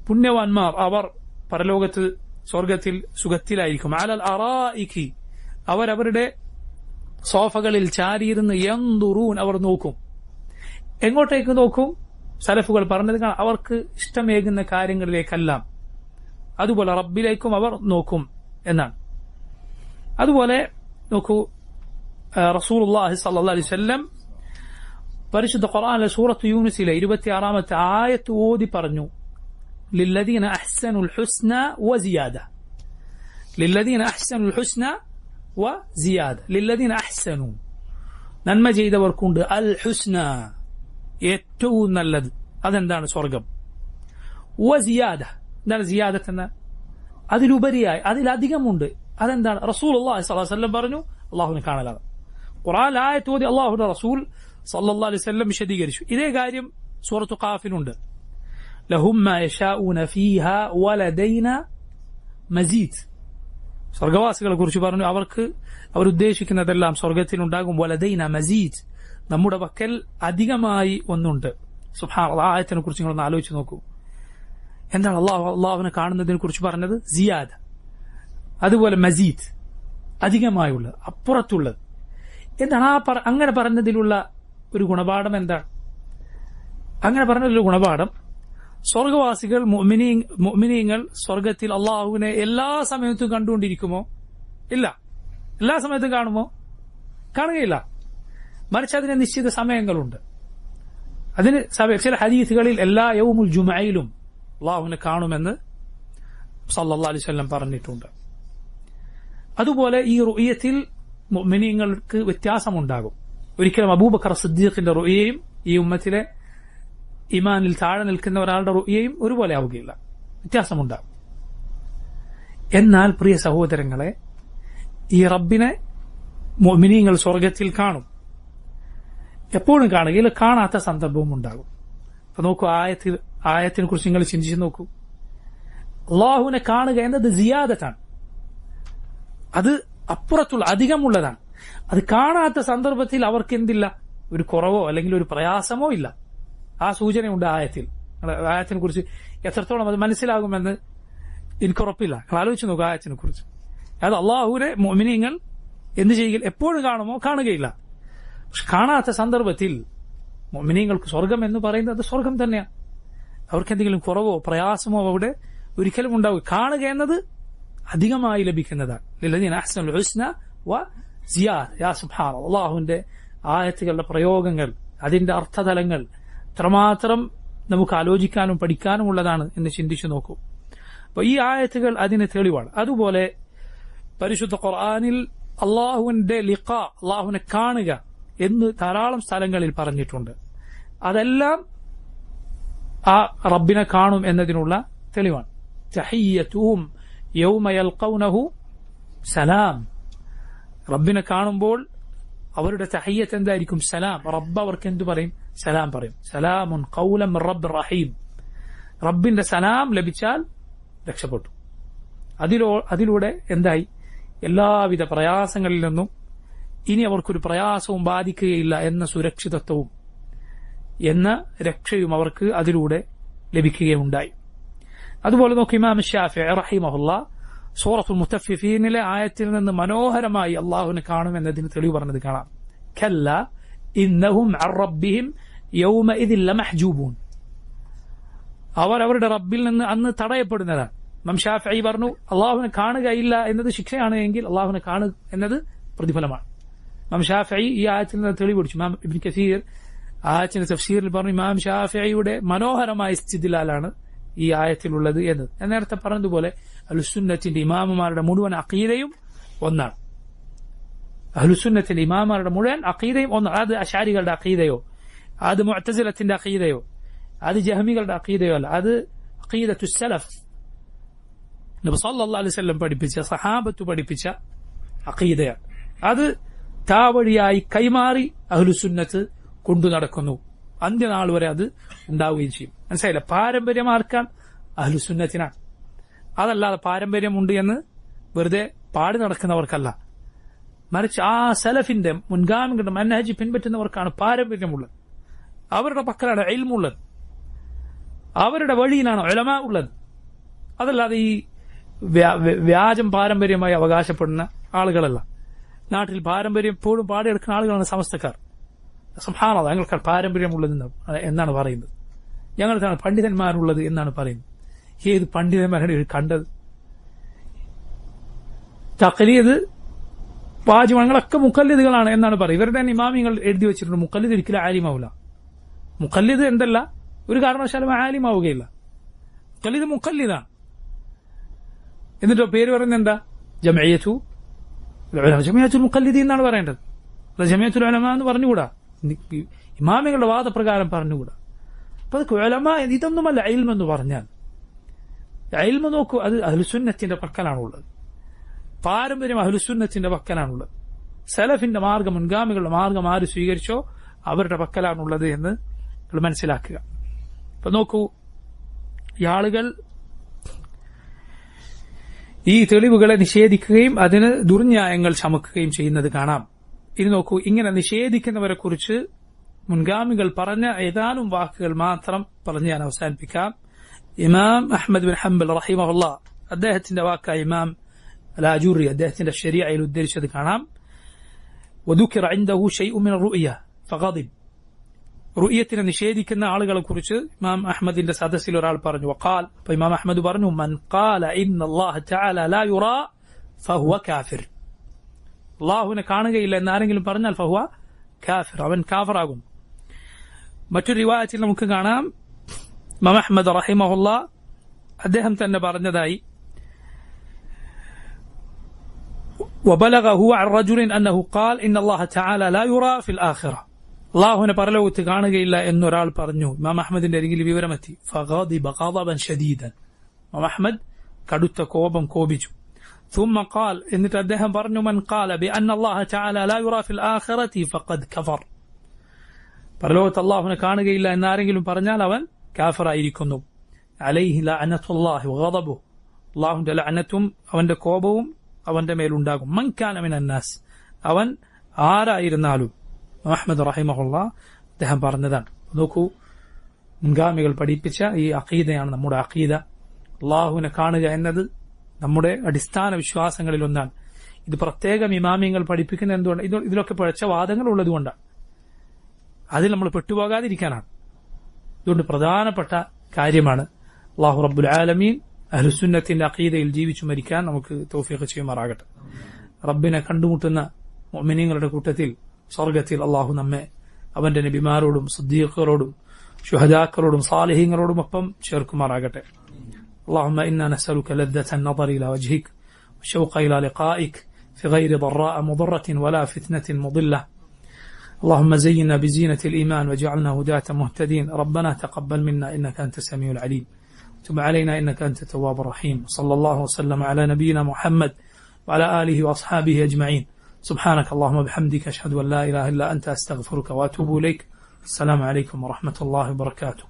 പുണ്യവാന്മാർ, അവർ പരലോകത്ത് സ്വർഗത്തിൽ സുഖത്തിലായിരിക്കും. അലൽ അറായികി, അവരവരുടെ സോഫകളിൽ ചാരിയിരുന്ന് യൻദുറൂൻ, അവർ നോക്കും. എങ്ങോട്ടേക്ക് നോക്കും? സലഫുകൾ പറഞ്ഞത് അവർക്ക് ഇഷ്ടമേകുന്ന കാര്യങ്ങളിലേക്കെല്ലാം. അതുപോലെ റബ്ബിലേക്കും അവർ നോക്കും എന്നാണ്. അതുപോലെ നോക്കൂ, റസൂലുള്ളാഹി സ്വല്ലല്ലാഹു അലൈഹി വസല്ലം പരിശുദ്ധ ഖുർആനിലെ സൂറത്ത് യൂനുസിലെ 26ാമത്തെ ആയത്ത് ഓതി പറഞ്ഞു, ലില്ലദീന അഹ്സനുൽ ഹുസ്ന വസിയാദ. ലില്ലദീന അഹ്സനുൽ ഹുസ്ന വസിയാദ. ലില്ലദീന അഹ്സനു, നന്മ ചെയ്തവർക്കുണ്ട്, അൽ ഹുസ്ന, ഏറ്റവും നല്ലത്. അതെന്താണ്? സ്വർഗം. വസിയാദ, എന്താണ് സിയാദത്ത് എന്ന? അതിലുപരിയായി, അതിലധികമുണ്ട്. അതെന്താണ്? റസൂലുള്ളാഹി സ്വല്ലല്ലാഹു അലൈഹി വസല്ലം പറഞ്ഞു, അല്ലാഹുവിനെ കാണലാണ്. ഖുർആൻ ആയത്ത് ഓതി അല്ലാഹുവിന്റെ റസൂൽ സല്ലല്ലാഹു അലൈഹി വസല്ലം വിശദീകരിച്ചു. ഇതേ കാര്യം സൂറത്തു ഖാഫിലുണ്ട്. ലഹും മാ യശാഊന ഫീഹാ വലദൈന മസീദ്. സ്വർഗവാസികളെ കുറിച്ച് പറഞ്ഞു, അവർക്ക് അവരുദ്ദേശിക്കുന്നതെല്ലാം സ്വർഗത്തിലുണ്ടാകും. വലദൈന മസീദ്, നമ്മുടെ പക്കൽ അധികമായി ഒന്നുണ്ട്. സുബ്ഹാനല്ലാഹ്, ആയത്തിനെ കുറിച്ച് നിങ്ങളൊന്ന് ആലോചിച്ച് നോക്കൂ. എന്താണ് അള്ളാഹുവിനെ കാണുന്നതിനെ കുറിച്ച് പറഞ്ഞത്? സിയാദ. അതുപോലെ മസീദ്, അധികമായുള്ളത്, അപ്പുറത്തുള്ളത്. എന്താണ് അങ്ങനെ പറഞ്ഞതിലുള്ള ഒരു ഗുണപാഠം? എന്താണ്? അങ്ങനെ പറഞ്ഞൊരു ഗുണപാഠം, സ്വർഗവാസികൾ മുഅ്മിനീങ്ങൾ സ്വർഗത്തിൽ അള്ളാഹുവിനെ എല്ലാ സമയത്തും കണ്ടുകൊണ്ടിരിക്കുമോ? ഇല്ല. എല്ലാ സമയത്തും കാണുമോ? കാണുകയില്ല. മറിച്ച് അതിന് നിശ്ചിത സമയങ്ങളുണ്ട്. അതിന് ചില ഹദീസുകളിൽ എല്ലാ യൗമുൽ ജുമഅയിലും അള്ളാഹുവിനെ കാണുമെന്ന് സല്ലല്ലാഹു അലൈഹി വസല്ലം പറഞ്ഞിട്ടുണ്ട്. അതുപോലെ ഈ റുഅയത്തിൽ മുഅ്മിനീങ്ങൾക്ക് വ്യത്യാസമുണ്ടാകും. ഒരിക്കലും അബൂബക്കർ സിദ്ദീഖിന്റെ റുഅയയും ഈ ഉമ്മത്തിലെ ഈമാനിൽ താഴെ നിൽക്കുന്ന ഒരാളുടെ റുഅയയും ഒരുപോലെ ആവുകയില്ല, വ്യത്യാസമുണ്ടാകും. എന്നാൽ പ്രിയ സഹോദരങ്ങളെ, ഈ റബ്ബിനെ മുഅ്മിനീങ്ങൾ സ്വർഗത്തിൽ കാണും. എപ്പോഴും കാണുകയില്ല, കാണാത്ത സന്ദർഭവും ഉണ്ടാകും. അപ്പൊ നോക്കൂ, ആയത്തിനെ കുറിച്ച് നിങ്ങൾ ചിന്തിച്ചു നോക്കൂ. അള്ളാഹുവിനെ കാണുക എന്നത് സിയാദത്താണ്, അത് അപ്പുറത്തുള്ള അധികമുള്ളതാണ്. അത് കാണാത്ത സന്ദർഭത്തിൽ അവർക്ക് എന്തില്ല, ഒരു കുറവോ അല്ലെങ്കിൽ ഒരു പ്രയാസമോ ഇല്ല. ആ സൂചനയുണ്ട് ആയത്തിൽ. ആയത്തിനെ കുറിച്ച് എത്രത്തോളം അത് മനസ്സിലാകുമെന്ന് എനിക്കുറപ്പില്ല. ആലോചിച്ച് നോക്കുക ആയത്തിനെ കുറിച്ച്. അത് അള്ളാഹുവിനെ മുഅ്മിനീങ്ങൾ എന്ത് ചെയ്യുക, എപ്പോഴും കാണുമോ? കാണുകയില്ല. പക്ഷെ കാണാത്ത സന്ദർഭത്തിൽ മുഅ്മിനീങ്ങൾക്ക് സ്വർഗം എന്ന് പറയുന്നത് അത് സ്വർഗം തന്നെയാണ്. അവർക്ക് എന്തെങ്കിലും കുറവോ പ്രയാസമോ അവിടെ ഒരിക്കലും ഉണ്ടാവുക. കാണുക എന്നത് അധികമായി ലഭിക്കുന്നതാണ്. ലല്ലദീന അഹ്സനുൽ ഹുസ്ന വ സിയാദ. യാ സുബ്ഹാനല്ലാഹ്, അല്ലാഹുവിന്റെ ആയത്തുകളുടെ പ്രയോഗങ്ങൾ, അതിന്റെ അർത്ഥതലങ്ങൾ എത്രമാത്രം നമുക്ക് ആലോചിക്കാനും പഠിക്കാനും ഉള്ളതാണ് എന്ന് ചിന്തിച്ചു നോക്കൂ. അപ്പൊ ഈ ആയത്തുകൾ അതിന് തെളിവാണ്. അതുപോലെ പരിശുദ്ധ ഖുർആനിൽ അള്ളാഹുവിന്റെ ലിഖാ, അള്ളാഹുവിനെ കാണുക എന്ന് ധാരാളം സ്ഥലങ്ങളിൽ പറഞ്ഞിട്ടുണ്ട്. അതെല്ലാം ആ റബ്ബിനെ കാണും എന്നതിനുള്ള തെളിവാണ്. തഹിയ്യതുഹും യൗമ യൽഖൗനഹു സലാം. റബ്ബിനെ കാണുമ്പോൾ അവരുടെ തഹിയ്യത്ത് എന്തായിരിക്കും? സലാം. റബ്ബ് അവർക്ക് എന്തു പറയും? സലാം പറയും. സലാമുൻ ഖൗലൻ മിർ റബ്ബിർ റഹീം. റബ്ബിന്റെ സലാം ലഭിച്ചാൽ രക്ഷപ്പെട്ടു. അതിലൂടെ എന്തായി? എല്ലാവിധ പ്രയാസങ്ങളിൽ നിന്നും ഇനി അവർക്കൊരു പ്രയാസവും ബാധിക്കുകയില്ല എന്ന സുരക്ഷിതത്വവും എന്ന രക്ഷയും അവർക്ക് അതിലൂടെ ലഭിക്കുകയുണ്ടായി. അതുപോലെ നോക്കി, ഇമാം ശാഫിഈ റഹിമഹുല്ലാഹ് സൂറത്തുൽ മുത്തഫിഫീനിലെ ആയത്തിൽ നിന്ന് മനോഹരമായി അള്ളാഹുവിനെ കാണുമെന്നതിന് തെളിവ് പറഞ്ഞത് കാണാം. കല്ല ഇന്നഹും അൻ റബ്ബിഹിം യൗമഇദിൻ ലമഹ്ജൂബൂൻ. അവർ അവരുടെ റബ്ബിൽ നിന്ന് അന്ന് തടയപ്പെടുന്നതാണ്. ഇമാം ശാഫിഈ പറഞ്ഞു, അള്ളാഹുവിനെ കാണുകയില്ല എന്നത് ശിക്ഷയാണ് എങ്കിൽ അള്ളാഹുവിനെ കാണുക എന്നത് പ്രതിഫലമാണ്. ഇമാം ഷാഫിഈ ഈ ആയത്തിൽ നിന്ന് തെളിവ് പിടിച്ചു. ഇമാം ഇബ്നു കസീർ ആയത്തിന്റെ തഫ്സീറിൽ പറഞ്ഞു, ഇമാം ഷാഫിഈയുടെ മനോഹരമായ ഇസ്തിദ്ലാലാണ് ഈ ആയത്തിലുള്ളത് എന്ന്. ഞാൻ നേരത്തെ പറഞ്ഞതുപോലെ അഹ്ലുസുന്നത്തിന്റെ ഇമാമുമാരുടെ മുഴുവൻ അഖീദയും ഒന്നാണ്. അഹ്ലുസുന്നത്തിന്റെ ഇമാമുമാരുടെ മുഴുവൻ അഖീദയും ഒന്നാണ്. അത് അശാരികളുടെ അഖീദയോ, അത് മുഅ്തസിലത്തിന്റെ അഖീദയോ, അത് ജഹ്മികളുടെ അഖീദയോ അല്ല. അത് അഖീദത്തു സലഫ്, നബി സല്ലല്ലാഹു അലൈഹി വസല്ലം പഠിപ്പിച്ച, സഹാബത്ത് പഠിപ്പിച്ച അഖീദയാണ്. അത് താവഴിയായി കൈമാറി അഹ്ലുസുന്നത്ത് കൊണ്ടു നടക്കുന്നു. അന്ത്യനാൾ വരെ അത് ഉണ്ടാവുകയും ചെയ്യും. മനസ്സിലായില്ല? പാരമ്പര്യം ആർക്കാൻ? അഹ്ലുസുന്നത്തിനാണ്. അതല്ലാതെ പാരമ്പര്യമുണ്ട് എന്ന് വെറുതെ പാടി നടക്കുന്നവർക്കല്ല, മറിച്ച് ആ സലഫിന്റെ മുൻഗാമികളുടെ മൻഹജ് പിൻപറ്റുന്നവർക്കാണ് പാരമ്പര്യമുള്ളത്. അവരുടെ പക്കലാണ് ഇൽമുള്ളത്, അവരുടെ വഴിയിലാണ് ഉലമാ ഉള്ളത്. അതല്ലാതെ ഈ വ്യാജം പാരമ്പര്യമായി അവകാശപ്പെടുന്ന ആളുകളല്ല. നാട്ടിൽ പാരമ്പര്യം എപ്പോഴും പാടിയെടുക്കുന്ന ആളുകളാണ് സമസ്തക്കാർ. സുബ്ഹാനല്ലാഹ്, ഞങ്ങൾക്ക് പാരമ്പര്യമുള്ളത് എന്നാണ് പറയുന്നത്. ഞങ്ങൾക്കാണ് പണ്ഡിതന്മാരുള്ളത് എന്നാണ് പറയുന്നത്. ഏത് പണ്ഡിതന്മാരാണ് കണ്ടത്? തഖ്ലീദ് വാജിബങ്ങളൊക്കെ മുഖല്ലിദുകളാണ് എന്നാണ് പറയുന്നത്. ഇവരുടെ തന്നെ ഇമാമിങ്ങൾ എഴുതി വെച്ചിട്ടുണ്ട്, മുഖല്ലിദ് ഒരിക്കലും ആലിമാവില്ല. മുഖല്ലിദ് എന്തല്ല, ഒരു കാരണവശാലും ആലിമാവുകയില്ല. മുഖല്ലിദ് മുഖല്ലിദാണ്. എന്നിട്ടോ പേര് പറയുന്നത് എന്താ? ജമഇയ്യത്തുൽ മുഖല്ലിദീൻ എന്നാണ് പറയേണ്ടത്. ജമഇയ്യത്തുൽ ഉലമാ എന്ന് പറഞ്ഞുകൂടാ, ഇമാമികളുടെ വാദപ്രകാരം പറഞ്ഞുകൂടാ. അപ്പൊ അത് ഉലമാ ഇതൊന്നുമല്ല. ഇൽമ് എന്ന് പറഞ്ഞാൽ, ഇൽമ് നോക്കൂ, അത് അഹ്ലുസുന്നത്തിന്റെ പക്കലാണുള്ളത്. പാരമ്പര്യം അഹ്ലുസുന്നത്തിന്റെ പക്കലാണുള്ളത്. സലഫിന്റെ മാർഗം, മുൻഗാമികളുടെ മാർഗം ആര് സ്വീകരിച്ചോ അവരുടെ പക്കലാണുള്ളത് എന്ന് മനസ്സിലാക്കുക. അപ്പൊ നോക്കൂ, ഈ ആളുകൾ ഈ തെളിവുകളെ നിഷേധിക്കുകയും അതിന് ദുർന്യായങ്ങൾ ചമക്കുകയും ചെയ്യുന്നത് കാണാം. ഇനി നോക്കൂ, ഇങ്ങനെ നിഷേധിക്കുന്നവരെ കുറിച്ച് മുൻഗാമികൾ പറഞ്ഞ ഏതാനും വാക്കുകൾ മാത്രം പറഞ്ഞ് ഞാൻ അവസാനിപ്പിക്കാം. ഇമാം അഹ്മദ് ബിൻ ഹംബൽ റഹിമഹുല്ലാഹ് അദ്ദേഹത്തിന്റെ വാക്കായ ഇമാം അൽ-ആജൂറി അദ്ദേഹത്തിന്റെ ശരീഅയിൽ ഉദ്ധരിച്ചത് കാണാം. വദുകിറ ഇൻദഹു ശൈഉ മിൻ റുഅ്യ ഫഗദിബ്. റുയത്തിനെ നിഷേധിക്കുന്ന ആളുകളെ കുറിച്ച് ഇമാം അഹ്മദിന്റെ സദസ്സിൽ ഒരാൾ പറഞ്ഞു വഖാൽ, അപ്പൊ ഇമാം അഹ്മദ് പറഞ്ഞു മൻ ഖാല ഇന്നല്ലാഹ തആല ലാ യുറാ ഫഹുവ കാഫിർ. അല്ലാഹുവിനെ കാണുകയില്ല എന്നാരെങ്കിലും പറഞ്ഞാൽ ഫഹുവ കാഫിർ, അവൻ കാഫിറാകും. മറ്റൊരു റിവായത്തിൽ നമുക്ക് കാണാം ഇമാം അഹ്മദ് റഹിമഹുല്ലാ അദ്ദേഹം തന്നെ പറഞ്ഞതായി وبلغه عن رجل أنه قال إن الله تعالى لا يرى في الآخرة. അള്ളാഹുവിനെ പരലോകത്ത് കാണുകയില്ല എന്നൊരാൾ പറഞ്ഞു. ഇമാം അഹ്മദിന്റെ അരികിൽ വിവരമെത്തി. فغضب غضبا شديدا. ഇമാം അഹ്മദ് കടുത്ത കോപം കോപിച്ചു. ثم قال, എന്നിട്ട് അദ്ദേഹം പറഞ്ഞു من قال بأن الله تعالى لا يرى في الآخرة فقد كفر. പരലോകത്ത് അള്ളാഹുവിനെ കാണുകയില്ല എന്നാരെങ്കിലും പറഞ്ഞാൽ അവൻ കാഫിറായിരിക്കുന്നു. عليه لعنة الله وغضبه. അള്ളാഹുവിന്റെ ലഅനത്തും അവന്റെ കോപവും അവന്റെ മേലുണ്ടാകും. മൻ കാന മിനൻ നാസ്, അവൻ ആരായിരുന്നാലും. അഹ്മദ് റഹിമഹുല്ലാ അദ്ദേഹം പറഞ്ഞതാണ്. നോക്കൂ, മുൻഗാമികൾ പഠിപ്പിച്ച ഈ അഖീദയാണ് നമ്മുടെ അഖീദ. അള്ളാഹുവിനെ കാണുക എന്നത് നമ്മുടെ അടിസ്ഥാന വിശ്വാസങ്ങളിൽ ഒന്നാണ്. ഇത് പ്രത്യേകം ഇമാമിയങ്ങൾ പഠിപ്പിക്കുന്ന എന്തുകൊണ്ട്? ഇതിലൊക്കെ പിഴച്ച വാദങ്ങൾ ഉള്ളതുകൊണ്ടാണ്. അതിൽ നമ്മൾ പെട്ടുപോകാതിരിക്കാനാണ്. ഇതുകൊണ്ട് പ്രധാനപ്പെട്ട കാര്യമാണ്. അല്ലാഹു റബ്ബുൽ ആലമീൻ അഹ്ലുസുന്നത്തിന്റെ അഖീദയിൽ ജീവിച്ചു മരിക്കാൻ നമുക്ക് തൗഫീഖ് ചെയ്യുമാറാകട്ടെ. റബ്ബിനെ കണ്ടുമുട്ടുന്ന മുഅ്മിനീങ്ങളുടെ കൂട്ടത്തിൽ സ്വർഗത്തിൽ അല്ലാഹു നമ്മെ അവന്റെ നബിമാരോടും സിദ്ദീഖുകളോടും ശുഹദാക്കളോടും സാലിഹീങ്ങളോടും ഒപ്പം ചേർക്കുമാറാകട്ടെ. اللهم إنا نسألك لذة النظر إلى وجهك والشوق إلى لقائك في غير ضراء مضرة ولا فتنة مضلة. اللهم زينا بزينة الإيمان وجعلنا هداة مهتدين. ربنا تقبل منا إنك أنت السميع العليم، تب علينا إنك أنت التواب الرحيم. صلى الله وسلم على نبينا محمد وعلى آله وأصحابه أجمعين. سبحانك اللهم وبحمدك أشهد أن لا إله إلا أنت أستغفرك وأتوب إليك. السلام عليكم ورحمة الله وبركاته.